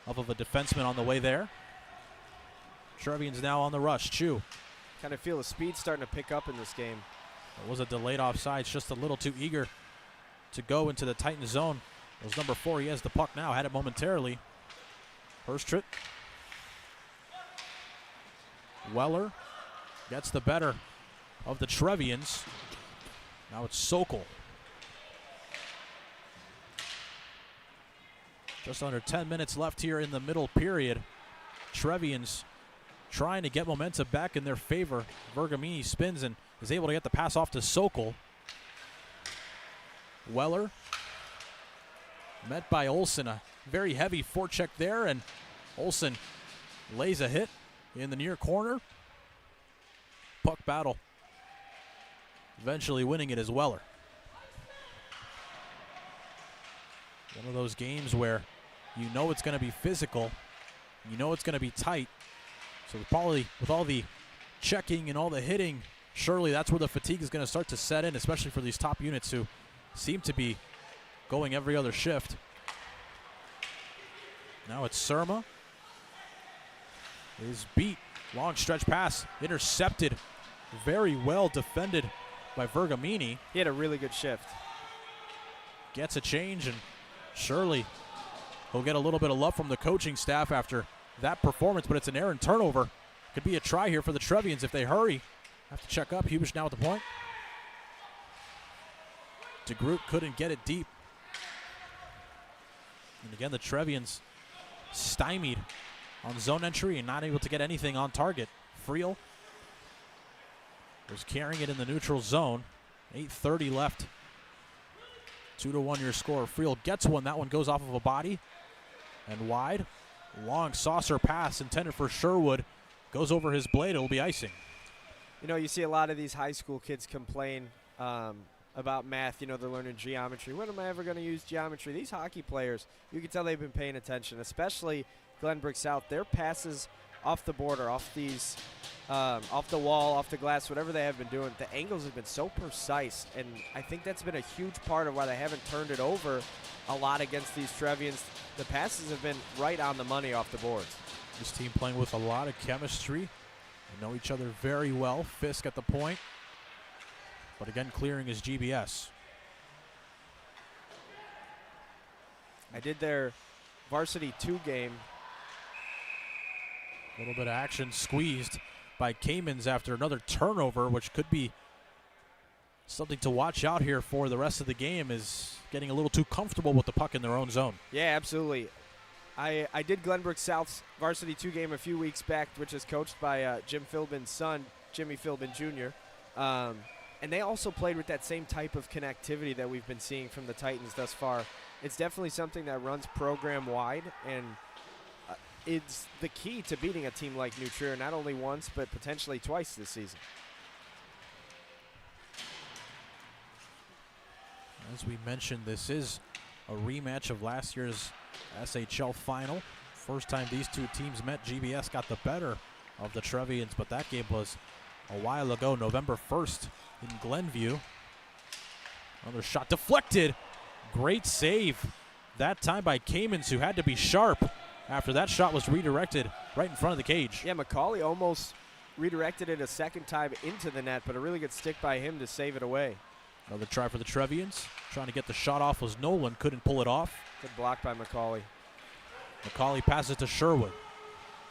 of a defenseman on the way there. Trevians now on the rush. Chu. Kind of feel the speed starting to pick up in this game. It was a delayed offside. It's just a little too eager to go into the Titan zone. It was number 4. He has the puck now. Had it momentarily. Hurstrit. Weller gets the better of the Trevians. Now it's Sokol. Just under 10 minutes left here in the middle period. Trevians trying to get momentum back in their favor. Vergamini spins and is able to get the pass off to Sokol. Weller met by Olsen. A very heavy forecheck there, and Olsen lays a hit in the near corner. Puck battle. Eventually winning it is Weller. One of those games where you know it's going to be physical. You know it's going to be tight. So probably with all the checking and all the hitting, surely that's where the fatigue is going to start to set in, especially for these top units who seem to be going every other shift. Now it's Surma. Is beat. Long stretch pass. Intercepted. Very well defended by Vergamini. He had a really good shift. Gets a change, and surely he'll get a little bit of love from the coaching staff after that performance, but it's an error and turnover. Could be a try here for the Trevians if they hurry. Have to check up. Hubish now at the point. DeGroot couldn't get it deep. And again, the Trevians stymied on zone entry and not able to get anything on target. Friel was carrying it in the neutral zone. 8:30 left. 2-1 your score. Friel gets one. That one goes off of a body and wide. Long saucer pass intended for Sherwood. Goes over his blade. It'll be icing. You know, you see a lot of these high school kids complain about math. You know, they're learning geometry. When am I ever going to use geometry? These hockey players, you can tell they've been paying attention, especially Glenbrook South. Their passes off the border, off these, off the wall, off the glass, whatever they have been doing, the angles have been so precise, and I think that's been a huge part of why they haven't turned it over a lot against these Trevians. The passes have been right on the money off the boards. This team playing with a lot of chemistry. They know each other very well. Fisk at the point. But again, clearing is GBS. I did their varsity 2 game. A little bit of action squeezed by Kamens after another turnover, which could be something to watch out here for the rest of the game, is getting a little too comfortable with the puck in their own zone. Yeah, absolutely. I did Glenbrook South's varsity 2 game a few weeks back, which is coached by Jim Philbin's son, Jimmy Philbin Jr. And they also played with that same type of connectivity that we've been seeing from the Titans thus far it's definitely something that runs program-wide, and it's the key to beating a team like New Trier, not only once, but potentially twice this season. As we mentioned, this is a rematch of last year's SHL final. First time these two teams met, GBS got the better of the Trevians, but that game was a while ago, November 1st in Glenview. Another shot deflected. Great save that time by Kamens, who had to be sharp after that shot was redirected right in front of the cage. Yeah, Macaulay almost redirected it a second time into the net, but a really good stick by him to save it away. Another try for the Trevians. Trying to get the shot off was Nolan, couldn't pull it off. Good block by Macaulay. Macaulay passes to Sherwood.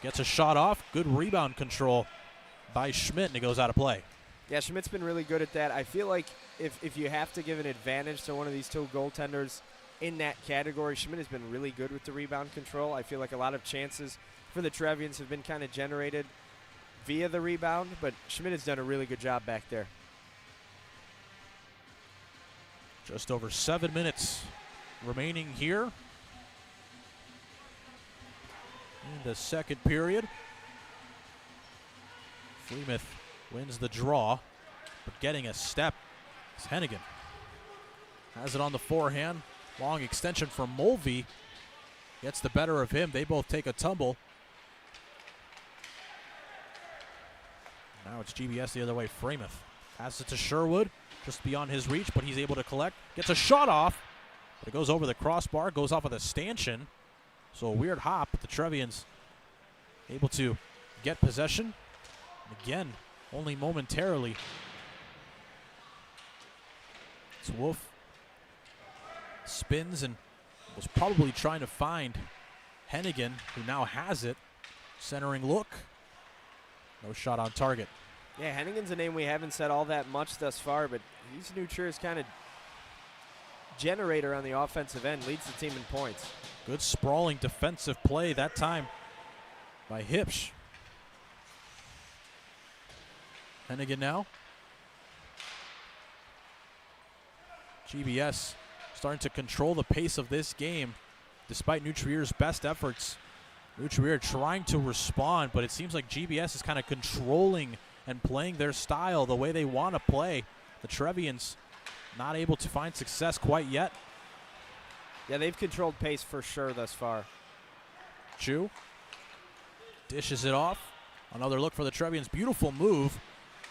Gets a shot off. Good rebound control by Schmidt, and it goes out of play. Yeah, Schmidt's been really good at that. I feel like if you have to give an advantage to one of these two goaltenders in that category, Schmidt has been really good with the rebound control. I feel like a lot of chances for the Trevians have been kind of generated via the rebound, but Schmidt has done a really good job back there. Just over 7 minutes remaining here in the second period. Freemouth wins the draw, but getting a step is Hennigan. Has it on the forehand. Long extension from Mulvey. Gets the better of him. They both take a tumble. Now it's GBS the other way. Freemouth passes it to Sherwood. Just beyond his reach, but he's able to collect. Gets a shot off, but it goes over the crossbar, goes off with a stanchion. So a weird hop, but the Trevians able to get possession. Again, only momentarily. It's Wolf. Spins and was probably trying to find Hennigan, who now has it. Centering look. No shot on target. Yeah, Hennigan's a name we haven't said all that much thus far, but he's New Trier's kind of generator on the offensive end, leads the team in points. Good sprawling defensive play that time by Hipsch. Hennigan now. GBS starting to control the pace of this game despite New Trier's best efforts. New Trier trying to respond, but it seems like GBS is kind of controlling and playing their style the way they want to play. The Trevians not able to find success quite yet. Yeah, they've controlled pace for sure thus far. Chu dishes it off. Another look for the Trevians. Beautiful move,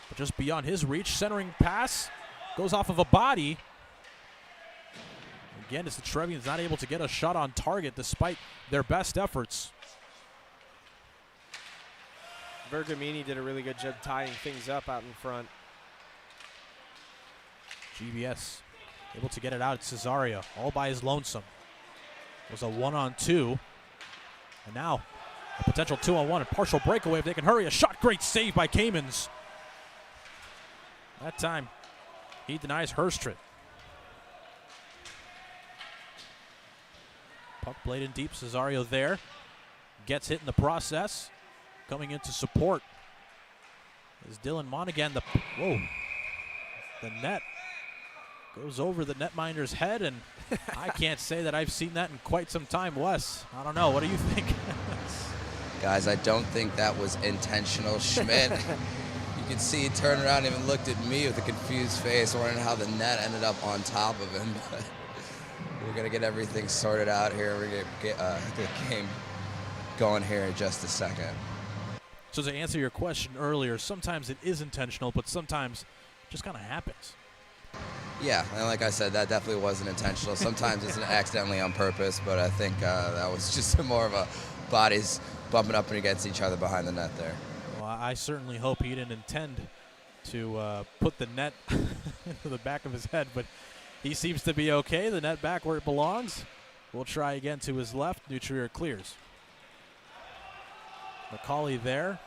but just beyond his reach. Centering pass goes off of a body. Again, it's the Trevians not able to get a shot on target despite their best efforts. Bergamini did a really good job tying things up out in front. GBS able to get it out. It's Cesario all by his lonesome. It was a 1-on-2. And now a potential 2-on-1, a partial breakaway if they can hurry. A shot, great save by Kamens. That time he denies Herstrid. Puck blade in deep, Cesario there. Gets hit in the process. Coming in to support is Dylan Monaghan. The net goes over the netminder's head, and I can't say that I've seen that in quite some time. Wes, I don't know. What do you think? Guys, I don't think that was intentional. Schmidt, you can see he turned around and even looked at me with a confused face, wondering how the net ended up on top of him. But we're going to get everything sorted out here. We're going to get the game going here in just a second. So to answer your question earlier, sometimes it is intentional, but sometimes it just kind of happens. Yeah, and like I said, that definitely wasn't intentional. Sometimes it's accidentally on purpose, but I think that was just more of a bodies bumping up against each other behind the net there. Well, I certainly hope he didn't intend to put the net into the back of his head, but he seems to be okay. The net back where it belongs. We'll try again to his left. New Trier clears. Macaulay there.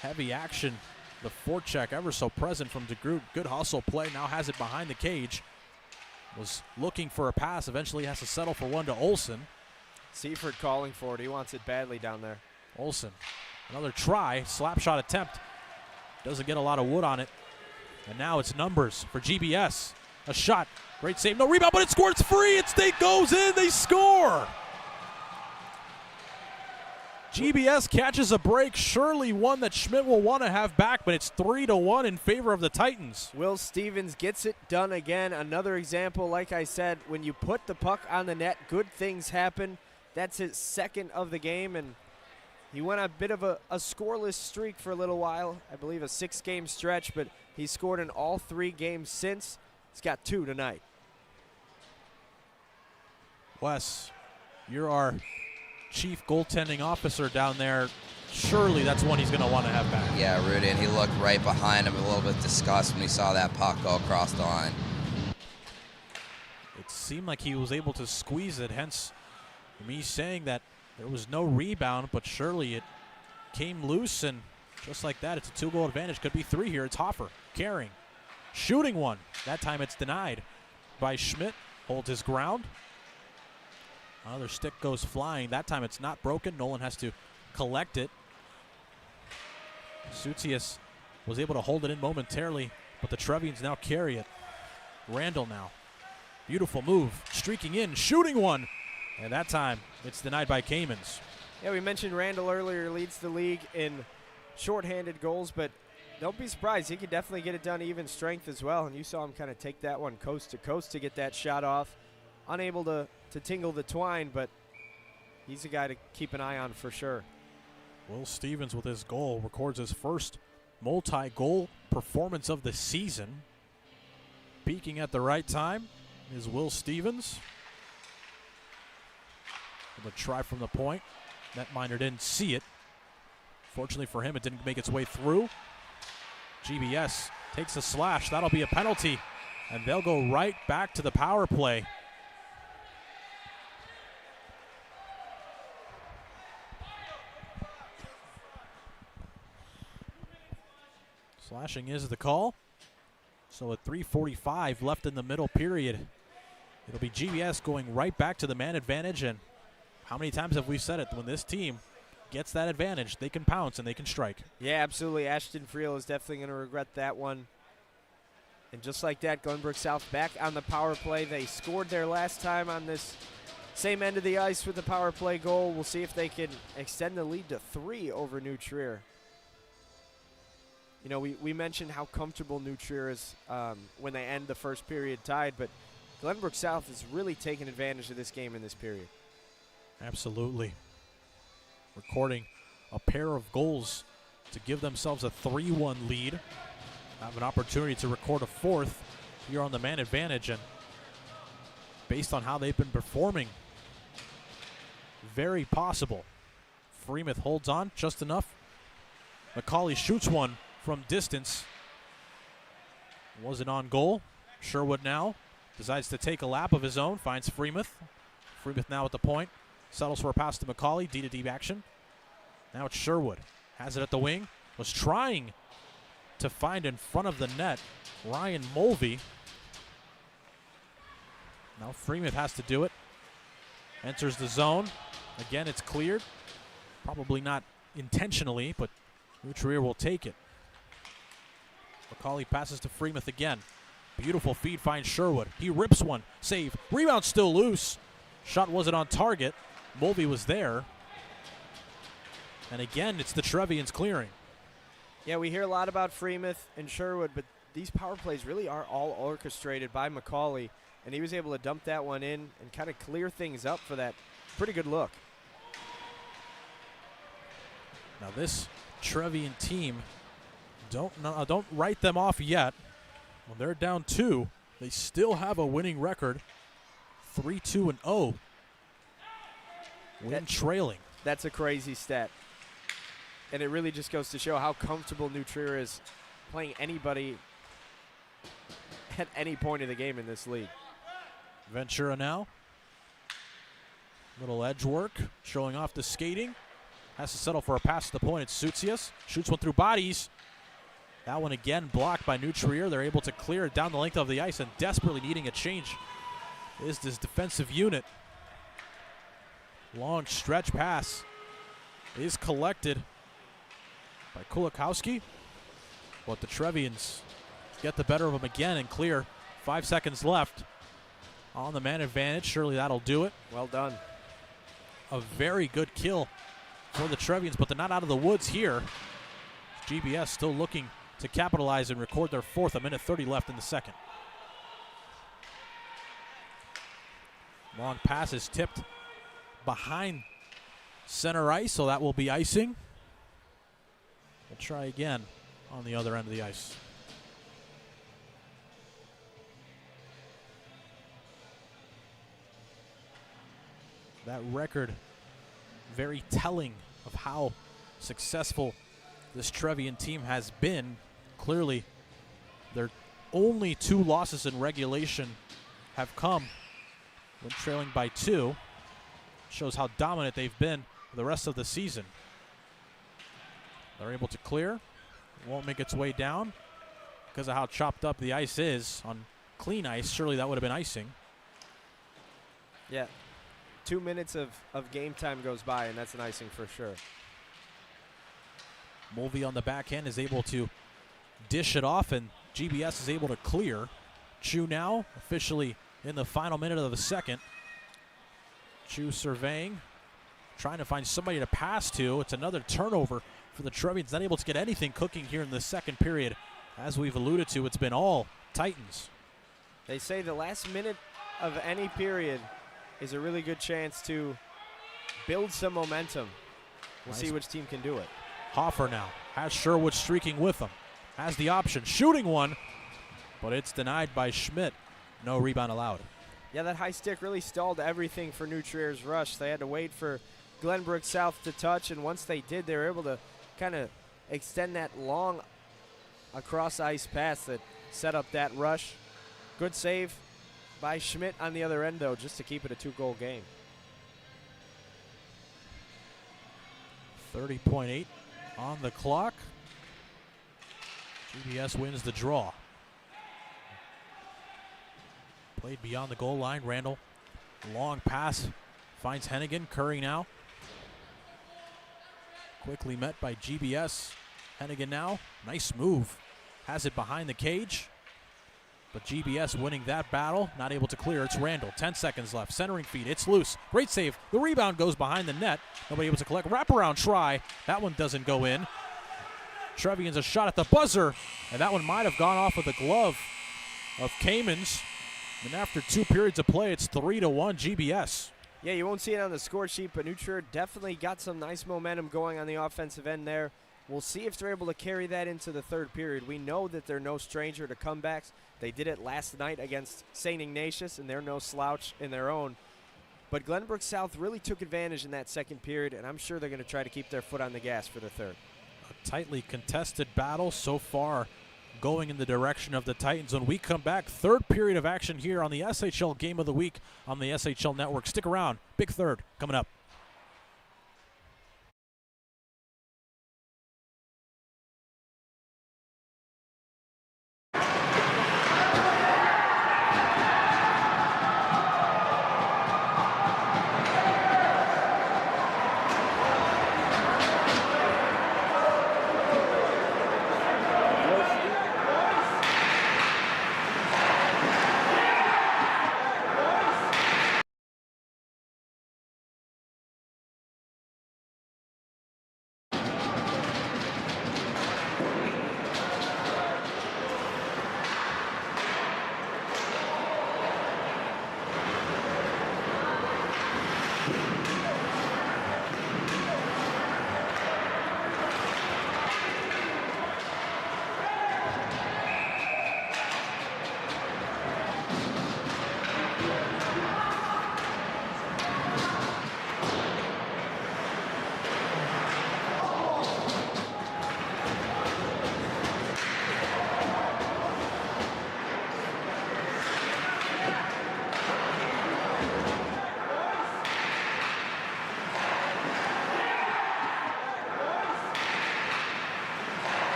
Heavy action. The forecheck ever so present from DeGroot. Good hustle play. Now has it behind the cage. Was looking for a pass. Eventually has to settle for one to Olsen. Seaford calling for it. He wants it badly down there. Olsen. Another try. Slap shot attempt. Doesn't get a lot of wood on it. And now it's numbers for GBS. A shot Great save, no rebound, but it squirts free. It goes in, they score. GBS catches a break, surely one that Schmidt will want to have back, but it's 3-1 in favor of the Titans. Will Stevens gets it done again. Another example, like I said, when you put the puck on the net, good things happen. That's his second of the game, and he went on a bit of a scoreless streak for a little while. I believe a 6-game stretch, but he scored in all 3 games since. He's got 2 tonight. Wes, you're our chief goaltending officer down there. Surely that's one he's going to want to have back. Yeah, Rudy, and he looked right behind him a little bit disgusted when he saw that puck go across the line. It seemed like he was able to squeeze it, hence me saying that there was no rebound, but surely it came loose, and just like that, it's a 2-goal advantage. Could be 3 here. It's Hoffer carrying, shooting one. That time it's denied by Schmidt. Holds his ground. Another stick goes flying. That time it's not broken. Nolan has to collect it. Sutsius was able to hold it in momentarily, but the Trevians now carry it. Randall now. Beautiful move. Streaking in, shooting one. And that time it's denied by Kamens. Yeah, we mentioned Randall earlier, leads the league in shorthanded goals, but don't be surprised. He could definitely get it done even strength as well. And you saw him kind of take that one coast to coast to get that shot off. Unable to tingle the twine, but he's a guy to keep an eye on for sure. Will Stevens with his goal records his first multi-goal performance of the season. Peaking at the right time is Will Stevens. With a try from the point. Netminder didn't see it. Fortunately for him, it didn't make its way through. GBS takes a slash. That'll be a penalty, and they'll go right back to the power play. Slashing is the call. So at 3:45 left in the middle period, it'll be GBS going right back to the man advantage. And how many times have we said it? When this team gets that advantage, they can pounce and they can strike. Yeah, absolutely. Ashton Friel is definitely going to regret that one. And just like that, Glenbrook South back on the power play. They scored their last time on this same end of the ice with the power play goal. We'll see if they can extend the lead to 3 over New Trier. You know, we mentioned how comfortable New Trier is when they end the first period tied, but Glenbrook South is really taking advantage of this game in this period. Absolutely. Recording a pair of goals to give themselves a 3-1 lead. Have an opportunity to record a 4th here on the man advantage, and based on how they've been performing, very possible. Freemuth holds on just enough. McCauley shoots one from distance. Wasn't on goal. Sherwood now decides to take a lap of his own, finds Freemuth. Freemuth now at the point. Settles for a pass to McCauley, D-to-D action. Now it's Sherwood. Has it at the wing. Was trying to find in front of the net Ryan Mulvey. Now Freemuth has to do it. Enters the zone. Again, it's cleared. Probably not intentionally, but New Trier will take it. McCauley passes to Freemuth again. Beautiful feed, finds Sherwood. He rips one. Save. Rebound still loose. Shot wasn't on target. Mulvey was there. And again, it's the Trevians clearing. Yeah, we hear a lot about Freemuth and Sherwood, but these power plays really are all orchestrated by McCauley, and he was able to dump that one in and kind of clear things up for that pretty good look. Now this Trevian team, don't write them off yet. When they're down 2, they still have a winning record, 3-2-0. Win trailing. That's a crazy stat. And it really just goes to show how comfortable New Trier is playing anybody at any point of the game in this league. Ventura now. Little edge work, showing off the skating. Has to settle for a pass to the point. It's Sutsius. Shoots one through bodies. That one again blocked by New Trier. They're able to clear it down the length of the ice, and desperately needing a change is this defensive unit. Long stretch pass is collected by Kulikowski, but the Trevians get the better of them again and clear. 5 seconds left. on the man advantage. Surely that'll do it. Well done. A very good kill for the Trevians, but they're not out of the woods here. GBS still looking to capitalize and record their fourth. A minute 30 left in the second. Long pass is tipped behind center ice, so that will be icing. We'll try again on the other end of the ice. That record very telling of how successful this Trevian team has been. Clearly, their only 2 losses in regulation have come when trailing by 2. Shows how dominant they've been the rest of the season. They're able to clear. It won't make its way down because of how chopped up the ice is. On clean ice, surely that would have been icing. Yeah. 2 minutes of game time goes by, and that's an icing for sure. Mulvey on the backhand is able to dish it off, and GBS is able to clear. Chu now officially in the final minute of the second. Chu surveying, trying to find somebody to pass to. It's another turnover for the Trevians. Not able to get anything cooking here in the second period. As we've alluded to, it's been all Titans. They say the last minute of any period is a really good chance to build some momentum. We'll see which team can do it. Hoffer now has Sherwood streaking with him. Has the option, shooting one, but it's denied by Schmidt. No rebound allowed. Yeah, that high stick really stalled everything for New Trier's rush. They had to wait for Glenbrook South to touch, and once they did, they were able to kind of extend that long across ice pass that set up that rush. Good save by Schmidt on the other end, though, just to keep it a 2-goal game. 30.8 on the clock. GBS wins the draw. Played beyond the goal line. Randall, long pass, finds Hennigan. Curry now. Quickly met by GBS. Hennigan now, nice move. Has it behind the cage. But GBS winning that battle, not able to clear. It's Randall, 10 seconds left. Centering feed, it's loose. Great save. The rebound goes behind the net. Nobody able to collect. Wraparound try. That one doesn't go in. Trevian's a shot at the buzzer, and that one might have gone off with the glove of Kamens. And after 2 periods of play, it's 3-1 GBS. Yeah, you won't see it on the score sheet, but New Trier definitely got some nice momentum going on the offensive end there. We'll see if they're able to carry that into the third period. We know that they're no stranger to comebacks. They did it last night against St. Ignatius, and they're no slouch in their own. But Glenbrook South really took advantage in that second period, and I'm sure they're going to try to keep their foot on the gas for the third. A tightly contested battle so far going in the direction of the Titans. When we come back, third period of action here on the SHL Game of the Week on the SHL Network. Stick around. Big third coming up.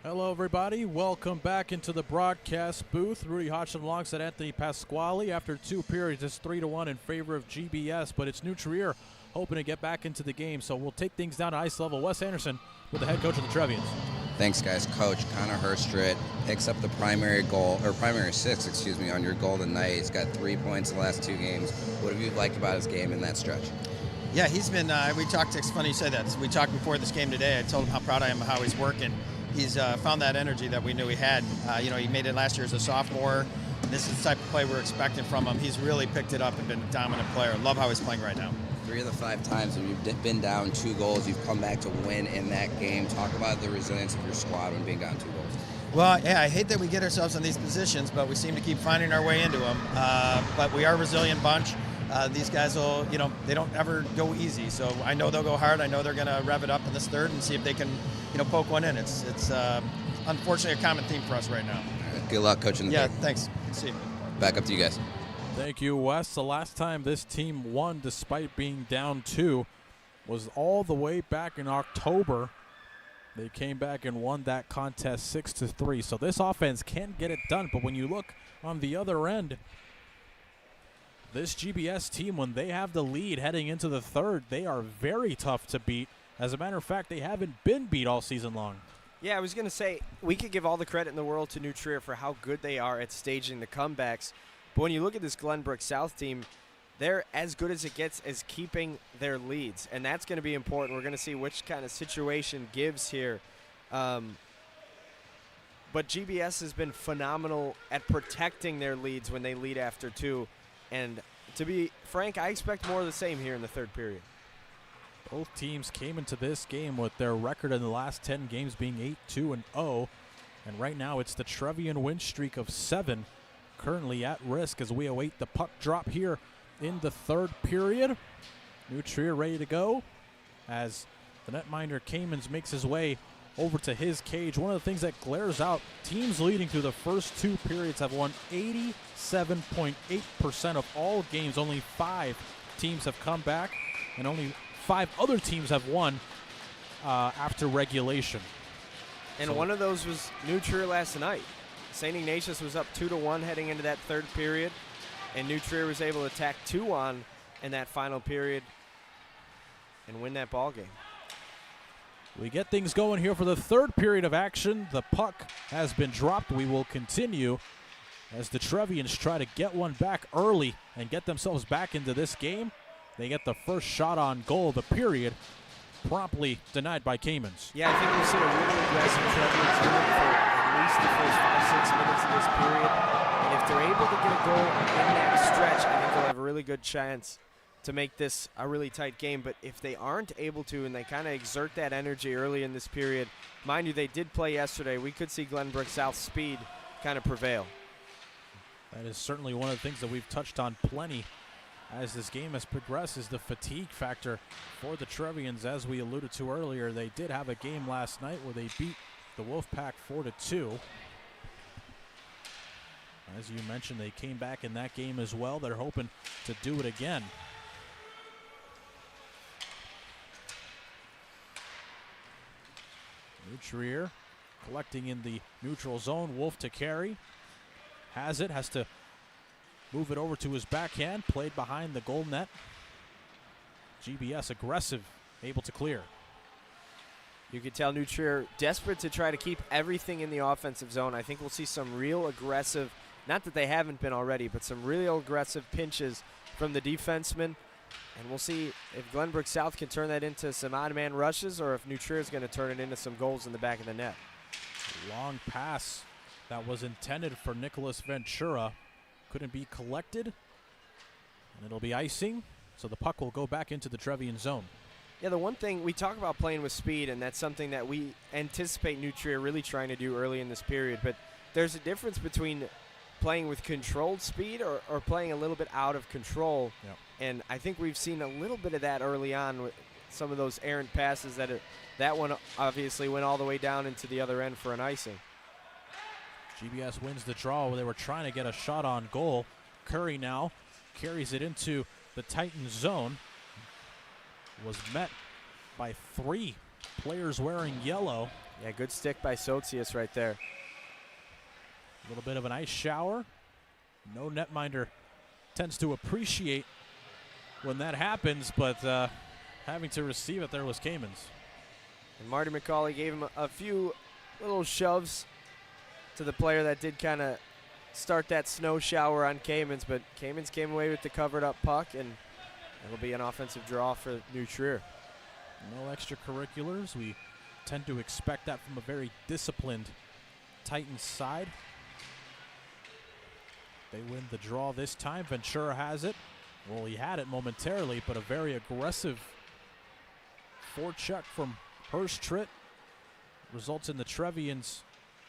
Hello, everybody. Welcome back into the broadcast booth. Rudy Hodgson alongside Anthony Pasquale. After 2 periods, it's 3-1 in favor of GBS, but it's New Trier hoping to get back into the game. So we'll take things down to ice level. Wes Anderson with the head coach of the Trevians. Thanks, guys. Coach Connor Herstrit picks up the primary assist, on your Golden Knight. He's got 3 points in the last 2 games. What have you liked about his game in that stretch? Yeah, he's been, it's funny you say that. So we talked before this game today. I told him how proud I am of how he's working. He's found that energy that we knew he had. He made it last year as a sophomore. This is the type of play we're expecting from him. He's really picked it up and been a dominant player. Love how he's playing right now. 3 of the 5 times when you've been down 2 goals, you've come back to win in that game. Talk about the resilience of your squad when being down 2 goals. Well, yeah, I hate that we get ourselves in these positions, but we seem to keep finding our way into them. But we are a resilient bunch. These guys will, they don't ever go easy. So I know they'll go hard. I know they're going to rev it up in this third and see if they can, poke one in. It's unfortunately a common theme for us right now. Good luck coaching the Yeah, third. thanks. See you. Back up to you guys. Thank you, Wes. The last time this team won despite being down 2 was all the way back in October. They came back and won that contest 6-3. So this offense can get it done. But when you look on the other end, this GBS team, when they have the lead heading into the third, they are very tough to beat. As a matter of fact, they haven't been beat all season long. Yeah, I was going to say, we could give all the credit in the world to New Trier for how good they are at staging the comebacks. But when you look at this Glenbrook South team, they're as good as it gets as keeping their leads. And that's going to be important. We're going to see which kind of situation gives here. But GBS has been phenomenal at protecting their leads when they lead after 2. And to be frank, I expect more of the same here in the third period. Both teams came into this game with their record in the last 10 games being 8-2-0. And right now it's the Trevian win streak of 7 currently at risk as we await the puck drop here in the third period. New Trier ready to go as the netminder Kamens makes his way over to his cage. One of the things that glares out, teams leading through the first 2 periods have won 87.8% of all games. Only 5 teams have come back, and only 5 other teams have won after regulation. And one of those was New Trier last night. St. Ignatius was up 2-1 heading into that third period, and New Trier was able to tack 2 on in that final period and win that ball game. We get things going here for the third period of action. The puck has been dropped. We will continue as the Trevians try to get one back early and get themselves back into this game. They get the first shot on goal of the period, promptly denied by Kamens. Yeah, I think we've seen a really aggressive Trevians unit for at least the first 5-6 minutes of this period. And if they're able to get a goal in that stretch, I think they'll have a really good chance to make this a really tight game. But if they aren't able to and they kind of exert that energy early in this period, mind you, they did play yesterday, we could see Glenbrook South's speed kind of prevail. That is certainly one of the things that we've touched on plenty as this game has progressed, is the fatigue factor for the Trevians. As we alluded to earlier, they did have a game last night where they beat the Wolfpack 4-2. As you mentioned, they came back in that game as well. They're hoping to do it again. New Trier collecting in the neutral zone. Wolf to carry. Has it, has to move it over to his backhand. Played behind the goal net. GBS aggressive, able to clear. You could tell New Trier desperate to try to keep everything in the offensive zone. I think we'll see some real aggressive, not that they haven't been already, but some real aggressive pinches from the defensemen. And we'll see if Glenbrook South can turn that into some odd-man rushes or if New Trier is going to turn it into some goals in the back of the net. Long pass that was intended for Nicholas Ventura couldn't be collected, and it'll be icing, so the puck will go back into the Trevian zone. Yeah, the one thing, we talk about playing with speed, and that's something that we anticipate New Trier really trying to do early in this period, but there's a difference between playing with controlled speed or playing a little bit out of control. Yep. And I think we've seen a little bit of that early on with some of those errant passes that one obviously went all the way down into the other end for an icing. GBS wins the draw where they were trying to get a shot on goal. Curry now carries it into the Titan zone. Was met by 3 players wearing yellow. Yeah, good stick by Sotsius right there. A little bit of an ice shower. No netminder tends to appreciate when that happens, but having to receive it there was Kamens. And Marty McCauley gave him a few little shoves to the player that did kind of start that snow shower on Kamens, but Kamens came away with the covered up puck, and it'll be an offensive draw for New Trier. No extracurriculars. We tend to expect that from a very disciplined Titans side. They win the draw this time. Ventura has it. Well, he had it momentarily, but a very aggressive forecheck from Hurst-Tritt results in the Trevians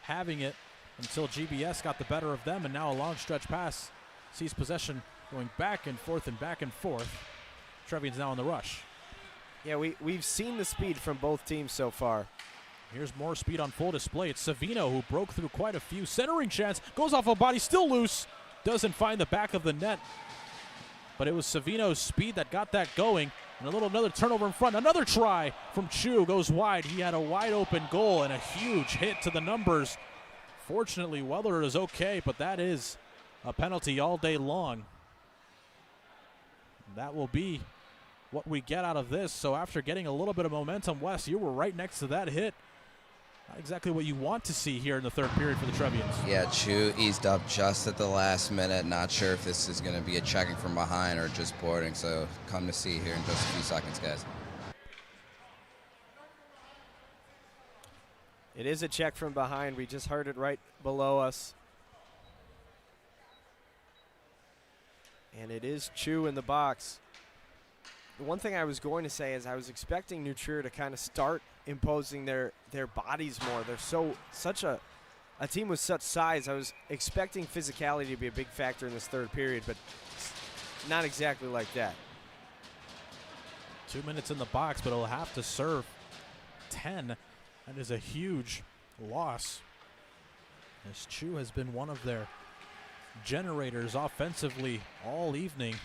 having it until GBS got the better of them, and now a long stretch pass sees possession going back and forth and back and forth. Trevians now in the rush. Yeah, we've seen the speed from both teams so far. Here's more speed on full display. It's Savino who broke through quite a few. Centering chance, goes off a body, still loose. Doesn't find the back of the net. But it was Savino's speed that got that going. And another turnover in front. Another try from Chu goes wide. He had a wide open goal and a huge hit to the numbers. Fortunately, Weller is okay, but that is a penalty all day long. That will be what we get out of this. So after getting a little bit of momentum, Wes, you were right next to that hit. Not exactly what you want to see here in the third period for the Trevians. Yeah, Chu eased up just at the last minute. Not sure if this is going to be a checking from behind or just boarding. So come to see here in just a few seconds, guys. It is a check from behind. We just heard it right below us. And it is Chu in the box. The one thing I was going to say is I was expecting New Trier to kind of start imposing their bodies more. They're such a team with such size. I was expecting physicality to be a big factor in this third period, but not exactly like that. 2 minutes in the box, but it'll have to serve 10. That is a huge loss, as Chu has been one of their generators offensively all evening.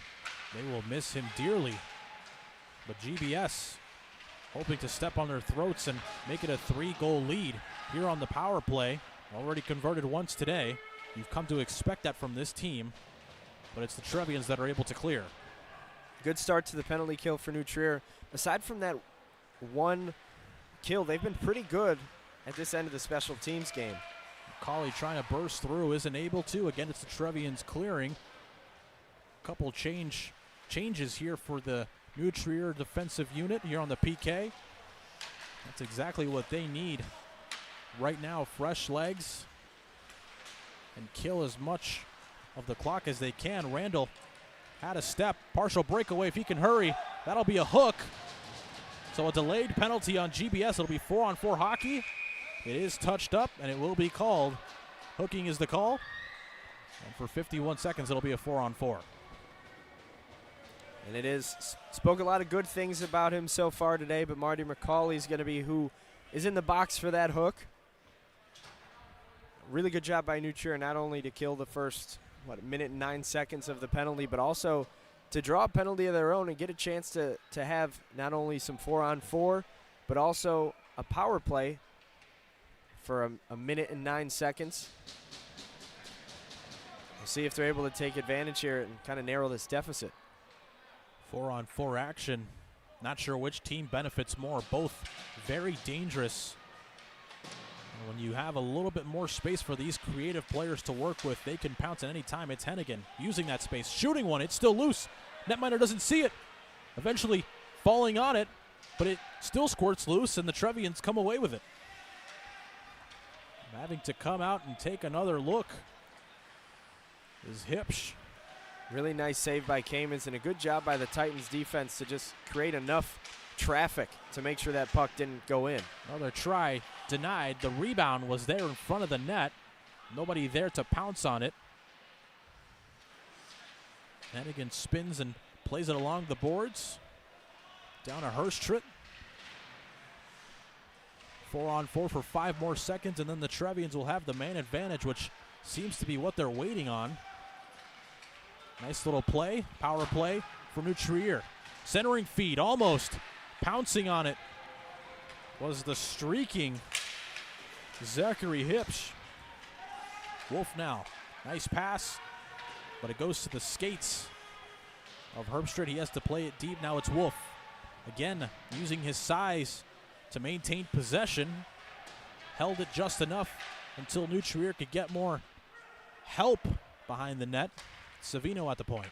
They will miss him dearly. But GBS hoping to step on their throats and make it a 3-goal lead here on the power play. Already converted once today. You've come to expect that from this team, but it's the Trevians that are able to clear. Good start to the penalty kill for New Trier. Aside from that one kill, they've been pretty good at this end of the special teams game. McCauley trying to burst through, isn't able to. Again, it's the Trevians clearing. Couple changes here for the New Trier defensive unit here on the PK. That's exactly what they need right now. Fresh legs and kill as much of the clock as they can. Randall had a step, partial breakaway. If he can hurry, that'll be a hook. So a delayed penalty on GBS. It'll be 4-on-4 hockey. It is touched up, and it will be called. Hooking is the call. And for 51 seconds, it'll be a 4-on-4. And it is, spoke a lot of good things about him so far today, but Marty McCauley is going to be who is in the box for that hook. Really good job by New Trier, not only to kill the first, minute and 9 seconds of the penalty, but also to draw a penalty of their own and get a chance to have not only some 4-on-4, but also a power play for a minute and 9 seconds. We'll see if they're able to take advantage here and kind of narrow this deficit. 4-on-4 action. Not sure which team benefits more. Both very dangerous. And when you have a little bit more space for these creative players to work with, they can pounce at any time. It's Hennigan using that space, shooting one. It's still loose. Netminder doesn't see it. Eventually falling on it, but it still squirts loose, and the Trevians come away with it. Having to come out and take another look is Hipsch. Really nice save by Kamens and a good job by the Titans defense to just create enough traffic to make sure that puck didn't go in. Another try denied. The rebound was there in front of the net. Nobody there to pounce on it. Hennigan spins and plays it along the boards. Down to Hurst-Tritt. 4-on-4 for 5 more seconds, and then the Trevians will have the man advantage, which seems to be what they're waiting on. Nice little play, power play for New Trier. Centering feed, almost pouncing on it was the streaking Zachary Hipsch. Wolf now. Nice pass, but it goes to the skates of Herbstreit. He has to play it deep. Now it's Wolf. Again, using his size to maintain possession. Held it just enough until New Trier could get more help behind the net. Savino at the point.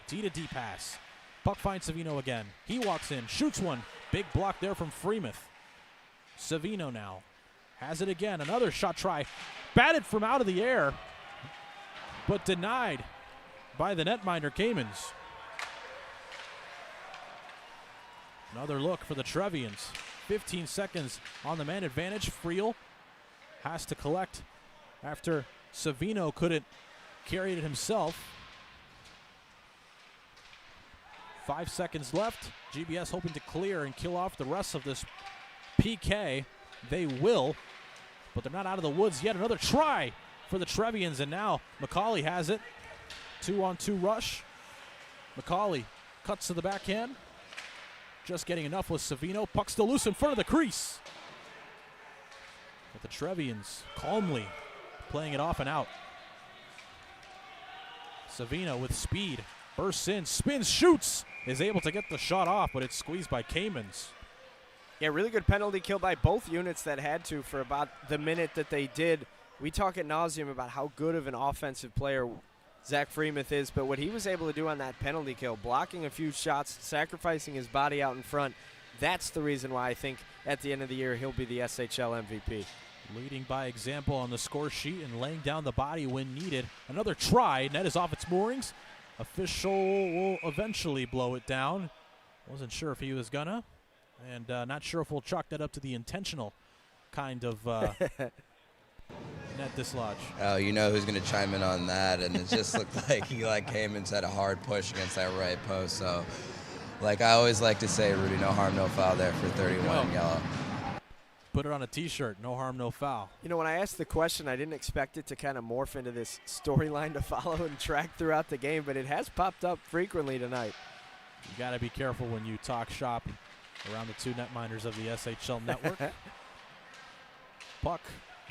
D-to-D pass. Puck finds Savino again. He walks in, shoots one. Big block there from Freemuth. Savino now has it again. Another shot try. Batted from out of the air, but denied by the netminder Kamens. Another look for the Trevians. 15 seconds on the man advantage. Friel has to collect after Savino couldn't carry it himself. 5 seconds left. GBS hoping to clear and kill off the rest of this PK. They will, but they're not out of the woods yet. Another try for the Trevians, and now McCauley has it. 2-on-2 rush. McCauley cuts to the backhand. Just getting enough with Savino. Puck still loose in front of the crease. But the Trevians calmly playing it off and out. Savino with speed. Bursts in, spins, shoots. Is able to get the shot off, but it's squeezed by Kamens. Yeah, really good penalty kill by both units that had to for about the minute that they did. We talk ad nauseum about how good of an offensive player Zach Freemuth is, but what he was able to do on that penalty kill, blocking a few shots, sacrificing his body out in front, that's the reason why I think at the end of the year he'll be the SHL MVP. Leading by example on the score sheet and laying down the body when needed. Another try. Net is off its moorings. Official will eventually blow it down. Wasn't sure if he was gonna. And not sure if we'll chalk that up to the intentional kind of net dislodge. Oh, you know who's going to chime in on that, and it just looked like Kamens had a hard push against that right post. So, like I always like to say, Rudy, no harm, no foul there for 31 in yellow. Put it on a T-shirt. No harm, no foul. You know, when I asked the question, I didn't expect it to kind of morph into this storyline to follow and track throughout the game, but it has popped up frequently tonight. You got to be careful when you talk shop around the two netminders of the SHL network. Puck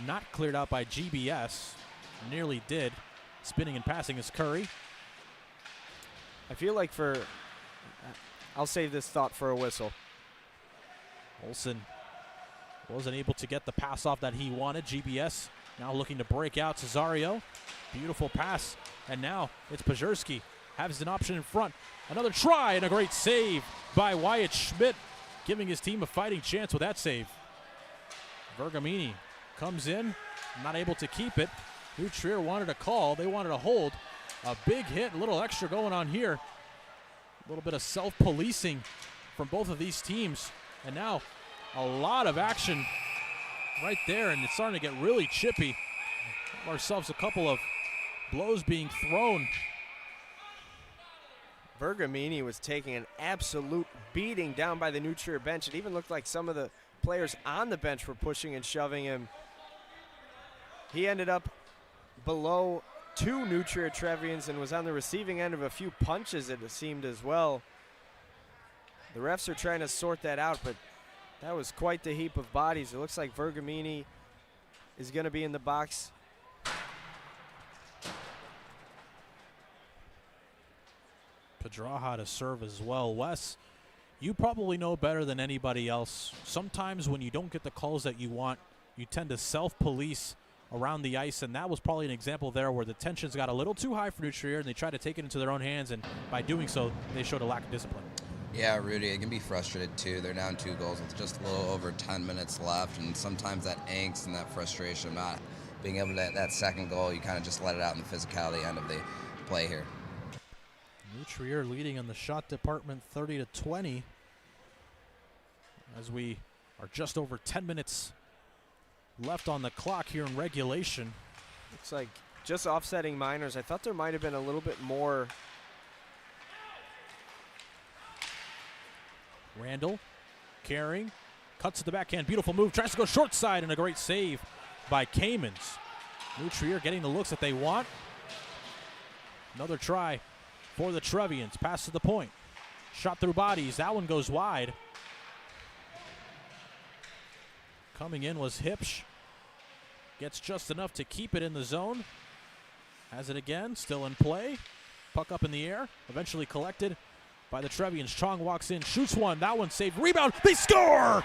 not cleared out by GBS. Nearly did. Spinning and passing is Curry. I feel like I'll save this thought for a whistle. Olsen wasn't able to get the pass off that he wanted. GBS now looking to break out Cesario. Beautiful pass. And now it's Pajurski. Has an option in front. Another try and a great save by Wyatt Schmidt, giving his team a fighting chance with that save. Vergamini comes in, not able to keep it. New Trier wanted a call. They wanted a hold. A big hit, a little extra going on here. A little bit of self-policing from both of these teams. And now a lot of action right there, and it's starting to get really chippy. Ourselves a couple of blows being thrown. Vergamini was taking an absolute beating down by the New Trier bench. It even looked like some of the players on the bench were pushing and shoving him. He ended up below two New Trier Trevians and was on the receiving end of a few punches, it seemed, as well. The refs are trying to sort that out, but that was quite the heap of bodies. It looks like Vergamini is going to be in the box. Pedraja to serve as well. Wes, you probably know better than anybody else. Sometimes when you don't get the calls that you want, you tend to self-police around the ice, and that was probably an example there where the tensions got a little too high for New Trier, and they tried to take it into their own hands, and by doing so, they showed a lack of discipline. Yeah, Rudy, it can be frustrated too. They're down 2 goals with just a little over 10 minutes left, and sometimes that angst and that frustration of not being able to, that second goal, you kind of just let it out in the physicality end of the play here. New Trier leading in the shot department 30-20 as we are just over 10 minutes left on the clock here in regulation. Looks like just offsetting minors. I thought there might have been a little bit more. Randall carrying, cuts to the backhand, beautiful move, tries to go short side, and a great save by Kamens. New Trier getting the looks that they want. Another try for the Trevians, pass to the point. Shot through bodies, that one goes wide. Coming in was Hipsch. Gets just enough to keep it in the zone. Has it again, still in play. Puck up in the air, eventually collected by the Trevians. Chong walks in, shoots one. That one saved. Rebound. They score!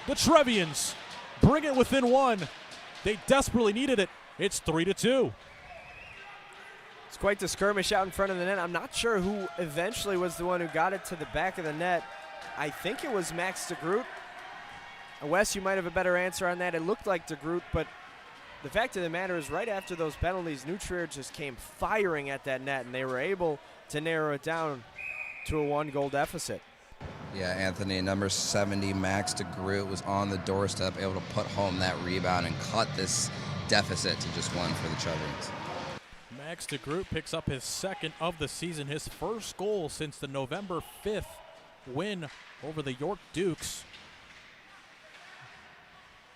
The Trevians bring it within one. They desperately needed it. It's 3-2. It's quite the skirmish out in front of the net. I'm not sure who eventually was the one who got it to the back of the net. I think it was Max DeGroot. Wes, you might have a better answer on that. It looked like DeGroot, but the fact of the matter is right after those penalties, New Trier just came firing at that net, and they were able to narrow it down to a 1-goal deficit. Yeah, Anthony, number 70, Max DeGroot, was on the doorstep, able to put home that rebound and cut this deficit to just 1 for the Trevians. Max DeGroot picks up his second of the season, his first goal since the November 5th win over the York Dukes.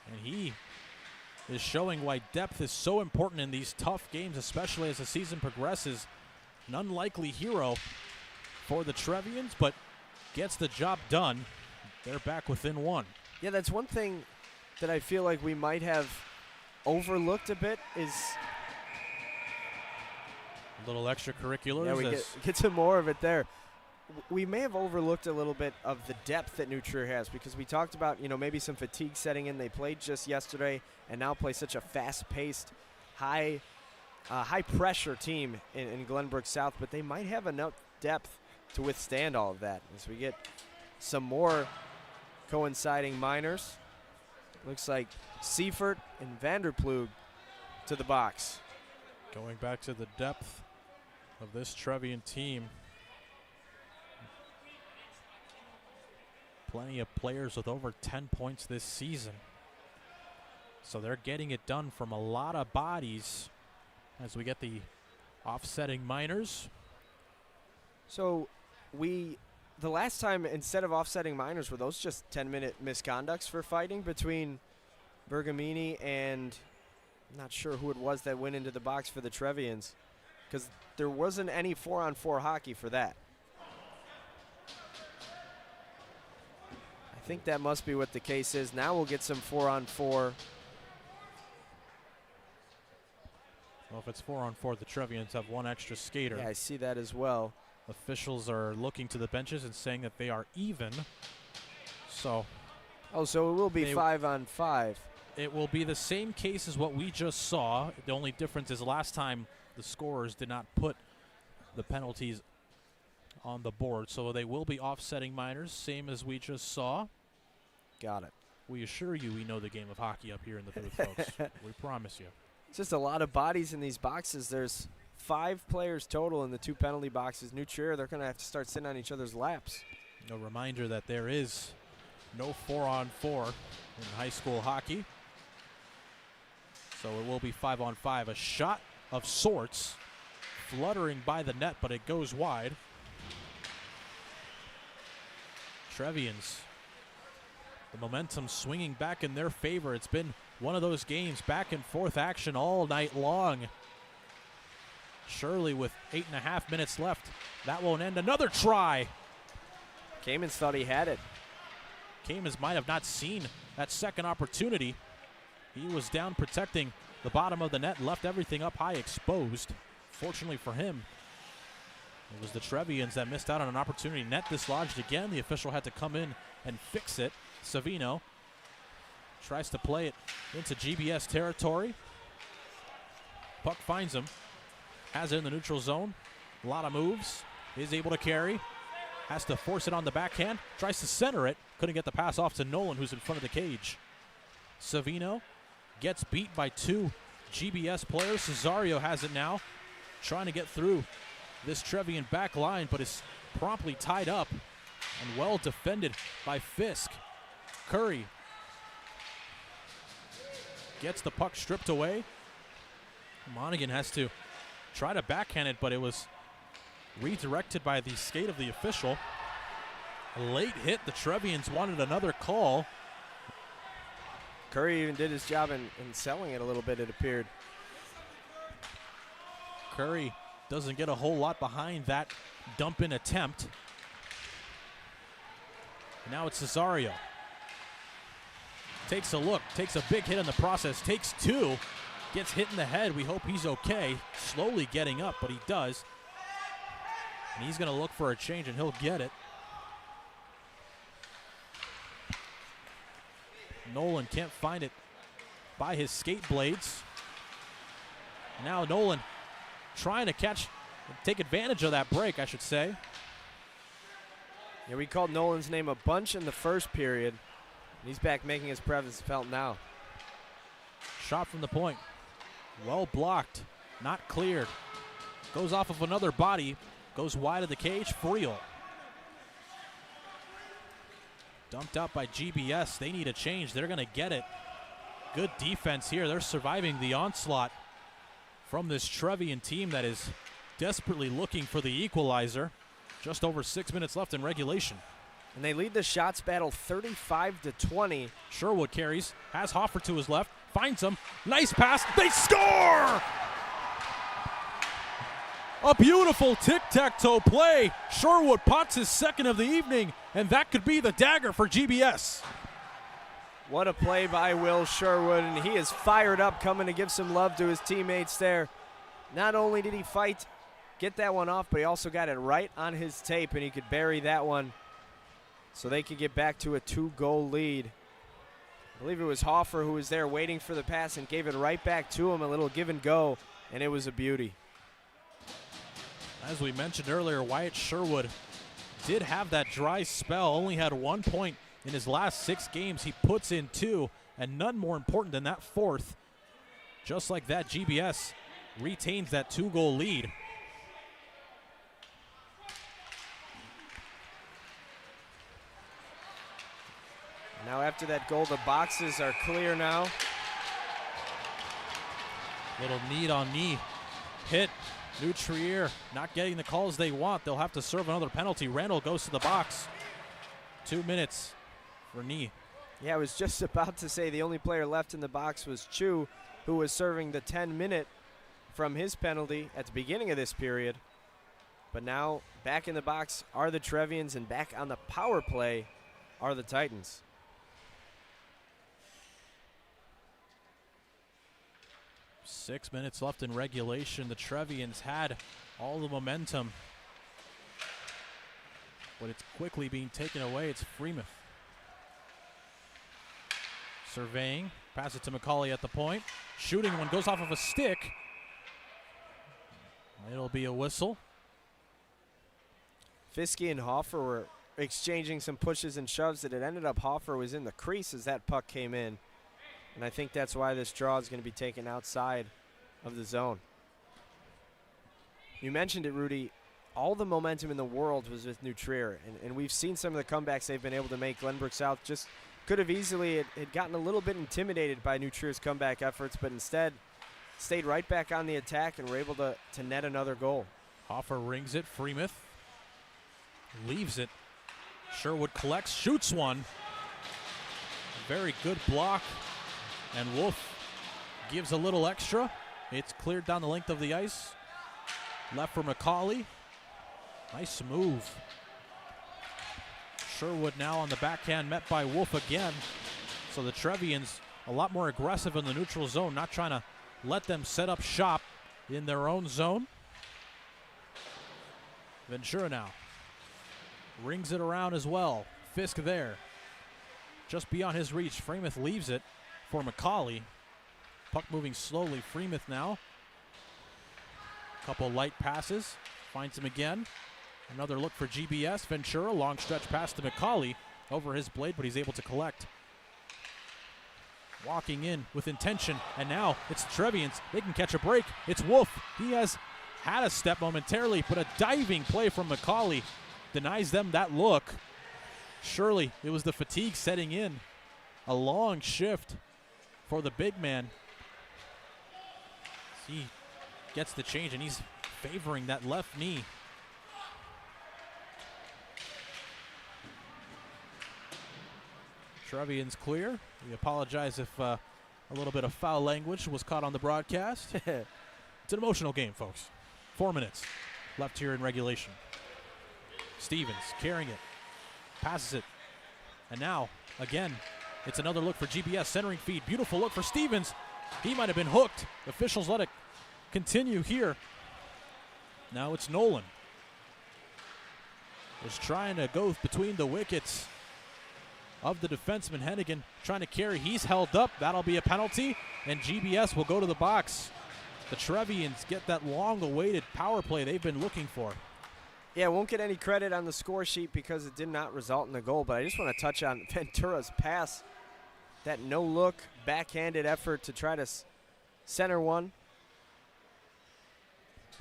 And he is showing why depth is so important in these tough games, especially as the season progresses. An unlikely hero for the Trevians, but gets the job done. They're back within 1. Yeah, that's one thing that I feel like we might have overlooked a bit is a little extracurriculars. Yeah, we get to more of it there. We may have overlooked a little bit of the depth that New Trier has because we talked about, maybe some fatigue setting in. They played just yesterday and now play such a fast-paced, high-pressure team in Glenbrook South, but they might have enough depth to withstand all of that. As we get some more coinciding minors, looks like Seifert and Vanderplug to the box. Going back to the depth of this Trevian team. Plenty of players with over 10 points this season. So they're getting it done from a lot of bodies as we get the offsetting minors. So the last time, instead of offsetting minors, were those just 10-minute misconducts for fighting between Bergamini and I'm not sure who it was that went into the box for the Trevians, because there wasn't any 4-on-4 hockey for that. I think that must be what the case is. Now we'll get some 4-on-4. Well, if it's 4-on-4, the Trevians have 1 extra skater. Yeah, I see that as well. Officials are looking to the benches and saying that they are even. So it will be 5-on-5. It will be the same case as what we just saw. The only difference is last time the scorers did not put the penalties on the board. So they will be offsetting minors, same as we just saw. Got it. We assure you we know the game of hockey up here in the booth, folks. We promise you. It's just a lot of bodies in these boxes. There's 5 players total in the 2 penalty boxes. New Trier, they're going to have to start sitting on each other's laps. A reminder that there is no 4-on-4 in high school hockey. So it will be 5-on-5. A shot of sorts fluttering by the net, but it goes wide. Trevians, the momentum swinging back in their favor. It's been one of those games, back and forth action all night long. Shirley with 8.5 minutes left. That won't end. Another try. Kamens thought he had it. Kamens might have not seen that second opportunity. He was down protecting the bottom of the net, left everything up high exposed. Fortunately for him, it was the Trevians that missed out on an opportunity. Net dislodged again. The official had to come in and fix it. Savino tries to play it into GBS territory. Puck finds him. Has it in the neutral zone. A lot of moves. Is able to carry. Has to force it on the backhand. Tries to center it. Couldn't get the pass off to Nolan, who's in front of the cage. Savino gets beat by 2 GBS players. Cesario has it now. Trying to get through this Trevian back line, but is promptly tied up and well defended by Fisk. Curry gets the puck stripped away. Monaghan has to try to backhand it, but it was redirected by the skate of the official. A late hit. The Trevians wanted another call. Curry even did his job in selling it a little bit, it appeared. Curry doesn't get a whole lot behind that dump-in attempt. Now it's Cesario. Takes a look, takes a big hit in the process, takes two, gets hit in the head. We hope he's okay. Slowly getting up, but he does. And he's going to look for a change, and he'll get it. Nolan can't find it by his skate blades. Now Nolan trying to take advantage of that break, I should say. Yeah, we called Nolan's name a bunch in the first period. He's back making his presence felt now. Shot from the point. Well blocked, not cleared. Goes off of another body, goes wide of the cage, Friel. Dumped out by GBS. They need a change. They're going to get it. Good defense here. They're surviving the onslaught from this Trevian team that is desperately looking for the equalizer. Just over 6 minutes left in regulation. And they lead the shots battle 35-20. Sherwood carries, has Hoffer to his left, finds him. Nice pass. They score! A beautiful tic-tac-toe play. Sherwood pots his second of the evening, and that could be the dagger for GBS. What a play by Will Sherwood, and he is fired up, coming to give some love to his teammates there. Not only did he fight, get that one off, but he also got it right on his tape, and he could bury that one so they could get back to a 2-goal lead. I believe it was Hoffer who was there waiting for the pass and gave it right back to him, a little give and go, and it was a beauty. As we mentioned earlier, Wyatt Sherwood did have that dry spell, only had 1 point in his last 6 games. He puts in 2, and none more important than that 4th. Just like that, GBS retains that 2-goal lead. Now after that goal, the boxes are clear now. Little knee-on-knee hit. New Trier not getting the calls they want. They'll have to serve another penalty. Randall goes to the box. 2 minutes for knee. Yeah, I was just about to say the only player left in the box was Chu, who was serving the 10-minute from his penalty at the beginning of this period. But now back in the box are the Trevians, and back on the power play are the Titans. Six minutes left in regulation. The Trevians had all the momentum, but it's quickly being taken away. It's Freemuth. Surveying, pass it to McCauley at the point. Shooting one, goes off of a stick. It'll be a whistle. Fiske and Hoffer were exchanging some pushes and shoves that it ended up Hoffer was in the crease as that puck came in. And I think that's why this draw is going to be taken outside of the zone. You mentioned it, Rudy. All the momentum in the world was with New Trier, and we've seen some of the comebacks they've been able to make. Glenbrook South just could have easily had gotten a little bit intimidated by New Trier's comeback efforts, but instead stayed right back on the attack and were able to net another goal. Hoffer rings it. Freemuth leaves it. Sherwood collects, shoots one. Very good block. And Wolf gives a little extra. It's cleared down the length of the ice. Left for McCauley. Nice move. Sherwood now on the backhand, met by Wolf again. So the Trevians a lot more aggressive in the neutral zone, not trying to let them set up shop in their own zone. Ventura now rings it around as well. Fisk there. Just beyond his reach. Freemuth leaves it for McCauley. Puck moving slowly. Freemuth now. Couple light passes. Finds him again. Another look for GBS. Ventura, long stretch pass to McCauley. Over his blade, but he's able to collect. Walking in with intention, and now it's the Trevians. They can catch a break. It's Wolf. He has had a step momentarily, but a diving play from McCauley denies them that look. Surely it was the fatigue setting in. A long shift for the big man. He gets the change, and he's favoring that left knee. Trevian's clear. We apologize if a little bit of foul language was caught on the broadcast. It's an emotional game, folks. 4 minutes left here in regulation. Stevens carrying it, passes it, and now again It's another look for GBS, centering feed. Beautiful look for Stevens. He might have been hooked. Officials let it continue here. Now it's Nolan. Was trying to go between the wickets of the defenseman. Hennigan trying to carry. He's held up. That'll be a penalty, and GBS will go to the box. The Trevians get that long-awaited power play they've been looking for. Yeah, won't get any credit on the score sheet because it did not result in a goal, but I just want to touch on Ventura's pass. That no-look, backhanded effort to try to center one.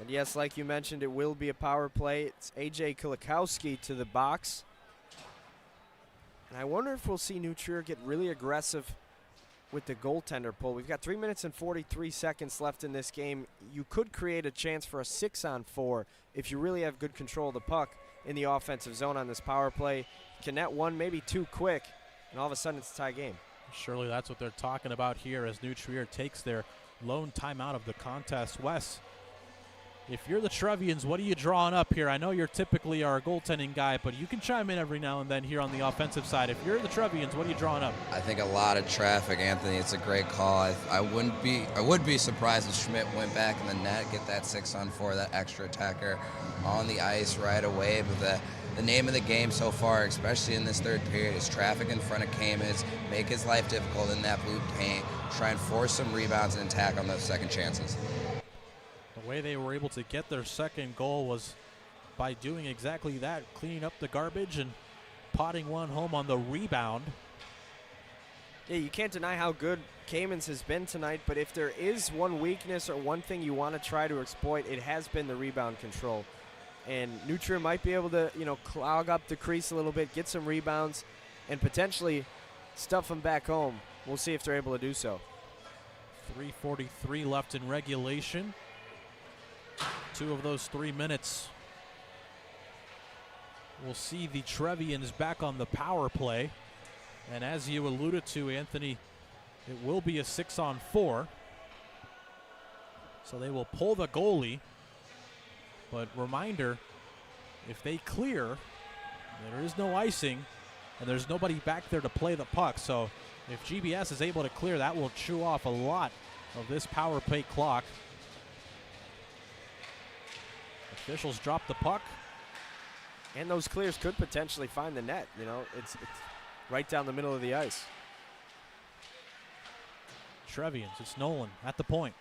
And yes, like you mentioned, it will be a power play. It's A.J. Kulikowski to the box. And I wonder if we'll see New Trier get really aggressive with the goaltender pull. We've got 3 minutes and 43 seconds left in this game. You could create a chance for a 6-on-4 if you really have good control of the puck in the offensive zone on this power play. Can net one, maybe two quick, and all of a sudden it's a tie game. Surely that's what they're talking about here as New Trier takes their lone timeout of the contest. Wes, if you're the Trevians, what are you drawing up here? I know you're typically our goaltending guy, but you can chime in every now and then here on the offensive side. If you're the Trevians, what are you drawing up? I think a lot of traffic, Anthony. It's a great call. I would be surprised if Schmidt went back in the net, get that 6-on-4, that extra attacker on the ice right away. But the name of the game so far, especially in this third period, is traffic in front of Kamens, make his life difficult in that blue paint, try and force some rebounds and attack on those second chances. The way they were able to get their second goal was by doing exactly that, cleaning up the garbage and potting one home on the rebound. Yeah, you can't deny how good Kamens has been tonight, but if there is one weakness or one thing you want to try to exploit, it has been the rebound control. And New Trier might be able to, clog up the crease a little bit, get some rebounds, and potentially stuff them back home. We'll see if they're able to do so. 3:43 left in regulation. 2 of those 3 minutes. We'll see the Trevians back on the power play. And as you alluded to, Anthony, it will be a 6-on-4. So they will pull the goalie. But reminder, if they clear, there is no icing, and there's nobody back there to play the puck. So if GBS is able to clear, that will chew off a lot of this power play clock. Officials drop the puck. And those clears could potentially find the net. It's right down the middle of the ice. Trevians, it's Nolan at the point.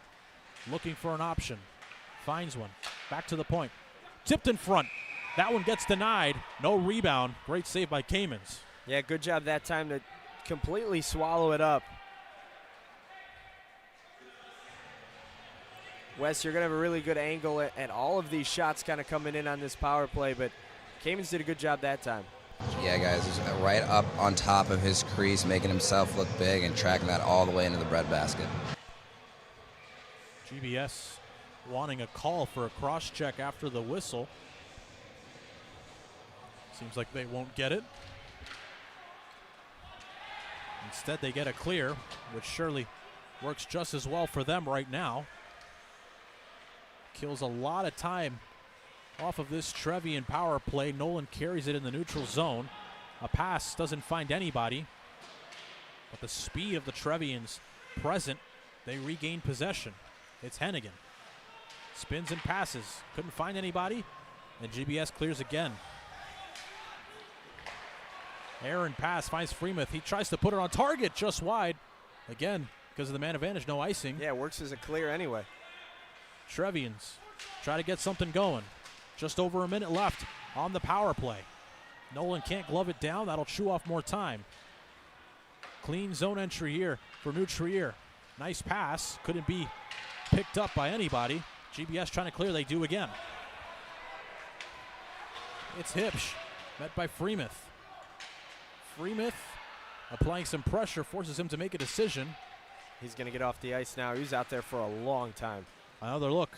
Looking for an option. Finds one. Back to the point. Tipped in front. That one gets denied. No rebound. Great save by Kamens. Yeah, good job that time to completely swallow it up. Wes, you're going to have a really good angle at all of these shots kind of coming in on this power play, but Kamens did a good job that time. Yeah, guys, he's right up on top of his crease, making himself look big and tracking that all the way into the breadbasket. GBS wanting a call for a cross-check after the whistle. Seems like they won't get it. Instead, they get a clear, which surely works just as well for them right now. Kills a lot of time off of this Trevian power play. Nolan carries it in the neutral zone. A pass doesn't find anybody. But the speed of the Trevians present, they regain possession. It's Hennigan. Spins and passes. Couldn't find anybody. And GBS clears again. Aaron pass finds Freemuth. He tries to put it on target just wide. Again, because of the man advantage, no icing. Yeah, it works as a clear anyway. Trevians try to get something going. Just over a minute left on the power play. Nolan can't glove it down. That'll chew off more time. Clean zone entry here for New Trier. Nice pass. Couldn't be picked up by anybody. GBS trying to clear. They do again. It's Hipsch, met by Freemuth. Freemuth applying some pressure, forces him to make a decision. He's going to get off the ice now. He was out there for a long time. Another look.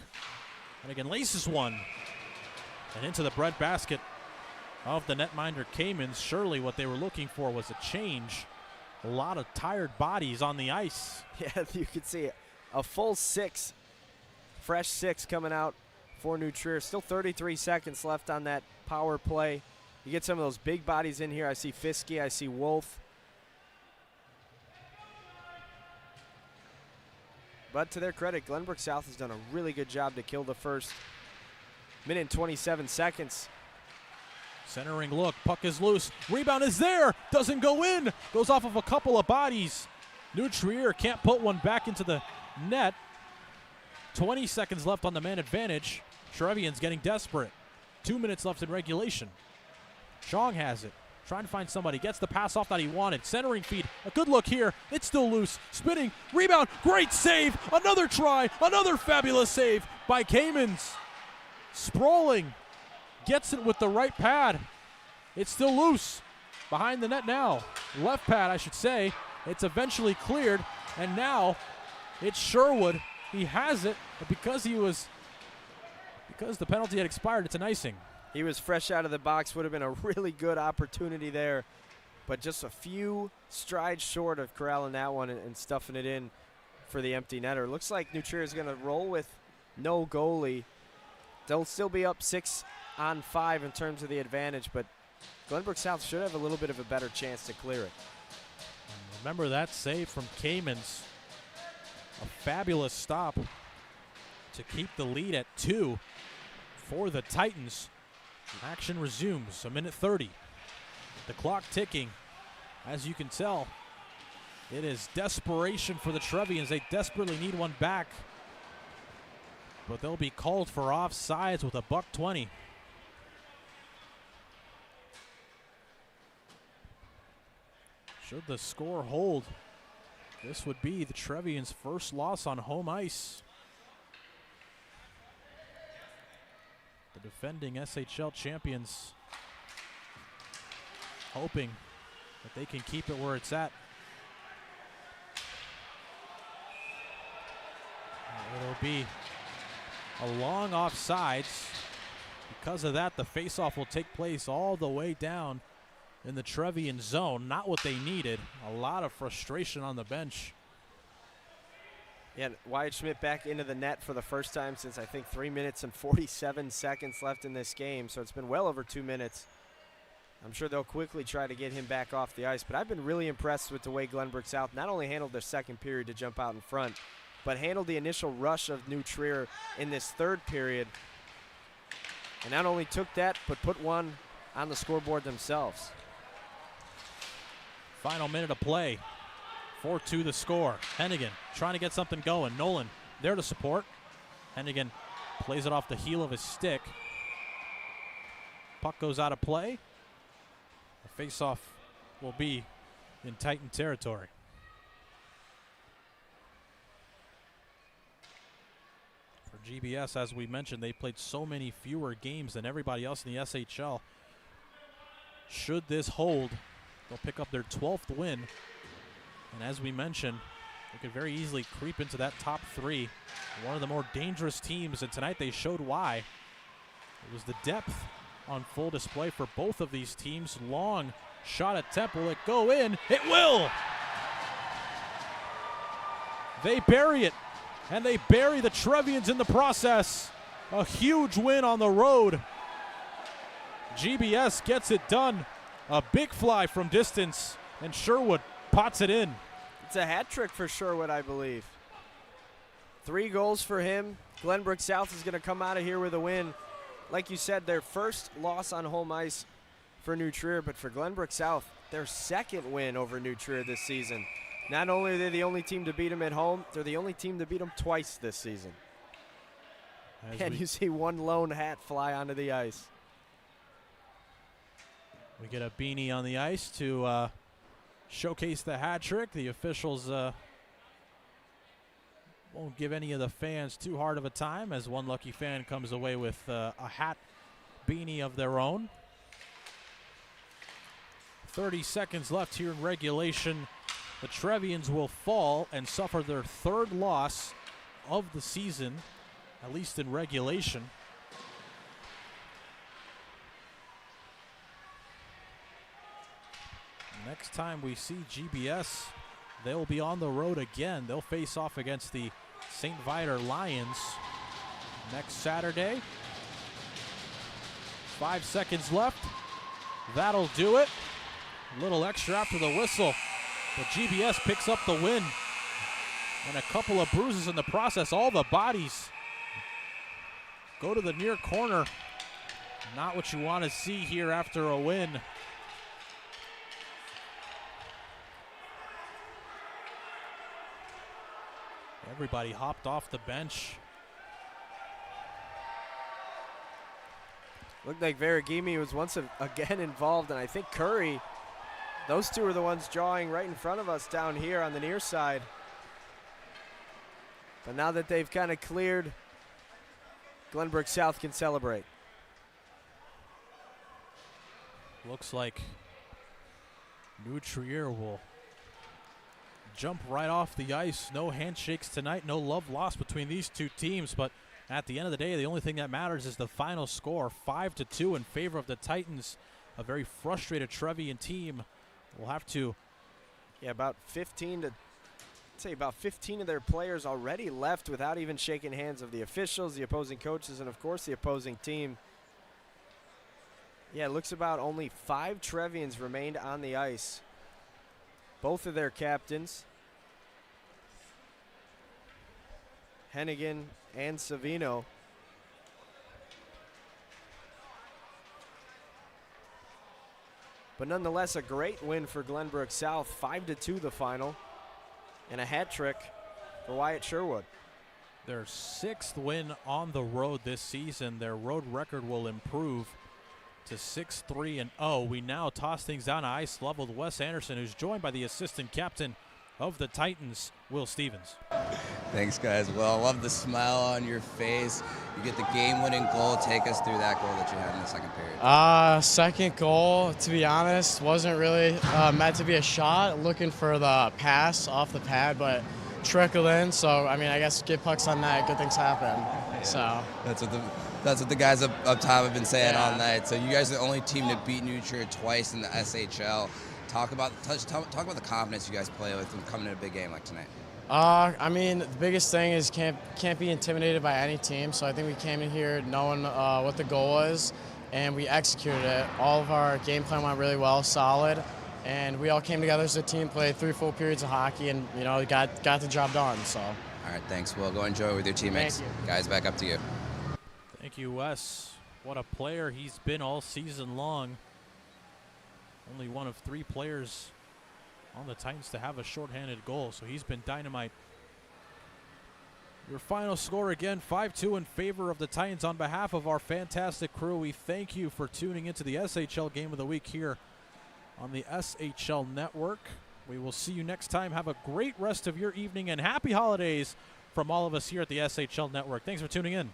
And again, laces one. And into the breadbasket of the netminder Kamens. Surely what they were looking for was a change. A lot of tired bodies on the ice. Yeah, you can see a full 6, fresh 6 coming out for New Trier. Still 33 seconds left on that power play. You get some of those big bodies in here. I see Fiske, I see Wolf. But to their credit, Glenbrook South has done a really good job to kill the first minute and 27 seconds. Centering look, puck is loose. Rebound is there, doesn't go in. Goes off of a couple of bodies. New Trier can't put one back into the net. 20 seconds left on the man advantage. Trevian's getting desperate. 2 minutes left in regulation. Chong has it. Trying to find somebody. Gets the pass off that he wanted. Centering feed. A good look here. It's still loose. Spinning. Rebound. Great save. Another try. Another fabulous save by Kamens. Sprawling. Gets it with the right pad. It's still loose. Behind the net now. Left pad, I should say. It's eventually cleared. And now it's Sherwood. He has it. But because the penalty had expired, it's an icing. He was fresh out of the box. Would have been a really good opportunity there. But just a few strides short of corralling that one and stuffing it in for the empty netter. Looks like New Trier is going to roll with no goalie. They'll still be up 6-on-5 in terms of the advantage, but Glenbrook South should have a little bit of a better chance to clear it. Remember that save from Kamens. A fabulous stop to keep the lead at 2 for the Titans. Action resumes, a minute 30. The clock ticking. As you can tell, it is desperation for the Trevians. They desperately need one back. But they'll be called for offsides with a $1.20. Should the score hold, this would be the Trevians' first loss on home ice. The defending SHL champions hoping that they can keep it where it's at. It'll be a long offsides. Because of that, the faceoff will take place all the way down in the Trevian zone. Not what they needed. A lot of frustration on the bench. Yeah, Wyatt Schmidt back into the net for the first time since I think 3 minutes and 47 seconds left in this game. So it's been well over 2 minutes. I'm sure they'll quickly try to get him back off the ice. But I've been really impressed with the way Glenbrook South not only handled their second period to jump out in front, but handled the initial rush of New Trier in this third period. And not only took that, but put one on the scoreboard themselves. Final minute of play. 4-2 the score. Hennigan trying to get something going. Nolan there to support. Hennigan plays it off the heel of his stick. Puck goes out of play. The faceoff will be in Titan territory. For GBS, as we mentioned, they played so many fewer games than everybody else in the SHL. Should this hold, they'll pick up their 12th win. And as we mentioned, they could very easily creep into that top 3. One of the more dangerous teams, and tonight they showed why. It was the depth on full display for both of these teams. Long shot attempt. Will it go in? It will! They bury it, and they bury the Trevians in the process. A huge win on the road. GBS gets it done. A big fly from distance, and Sherwood pots it in. It's a hat trick for Sherwood, I believe. 3 goals for him. Glenbrook South is going to come out of here with a win. Like you said, their first loss on home ice for New Trier, but for Glenbrook South, their second win over New Trier this season. Not only are they the only team to beat them at home, they're the only team to beat them twice this season. And you see one lone hat fly onto the ice. We get a beanie on the ice to showcase the hat trick. The officials won't give any of the fans too hard of a time, as one lucky fan comes away with a hat beanie of their own. 30 seconds left here in regulation. The Trevians will fall and suffer their 3rd loss of the season, at least in regulation. Next time we see GBS, they'll be on the road again. They'll face off against the St. Viator Lions next Saturday. 5 seconds left. That'll do it. A little extra after the whistle, but GBS picks up the win. And a couple of bruises in the process. All the bodies go to the near corner. Not what you want to see here after a win. Everybody hopped off the bench. Looked like Varagimi was once again involved, and I think Curry, those two are the ones drawing right in front of us down here on the near side. But now that they've kind of cleared, Glenbrook South can celebrate. Looks like New Trier will jump right off the ice. No handshakes tonight, no love lost between these two teams, but at the end of the day, the only thing that matters is the final score, 5-2 in favor of the Titans. A very frustrated Trevian team will have to. Yeah, about 15 of their players already left without even shaking hands of the officials, the opposing coaches, and of course the opposing team. Yeah, it looks about only 5 Trevians remained on the ice. Both of their captains, Hennigan and Savino. But nonetheless, a great win for Glenbrook South, 5-2 the final, and a hat trick for Wyatt Sherwood. Their 6th win on the road this season. Their road record will improve to 6-3-0. We now toss things down to ice level with Wes Anderson, who's joined by the assistant captain of the Titans, Will Stevens. Thanks, guys. Well, I love the smile on your face. You get the game-winning goal. Take us through that goal that you had in the second period. Second goal, to be honest, wasn't really meant to be a shot. Looking for the pass off the pad, but trickled in. So, I mean, I guess get pucks on net, good things happen. So That's what the guys up top have been saying all night. So you guys are the only team to beat New Trier twice in the SHL. Talk about the confidence you guys play with when coming to a big game like tonight. I mean, the biggest thing is can't be intimidated by any team. So I think we came in here knowing what the goal was, and we executed it. All of our game plan went really well, solid, and we all came together as a team, played 3 full periods of hockey, and got the job done. So. All right, thanks, Will. Go enjoy it with your teammates. Thank you. Guys, back up to you. Thank you, Wes. What a player he's been all season long. Only one of 3 players on the Titans to have a shorthanded goal, so he's been dynamite. Your final score again, 5-2 in favor of the Titans. On behalf of our fantastic crew, we thank you for tuning into the SHL Game of the Week here on the SHL Network. We will see you next time. Have a great rest of your evening and happy holidays from all of us here at the SHL Network. Thanks for tuning in.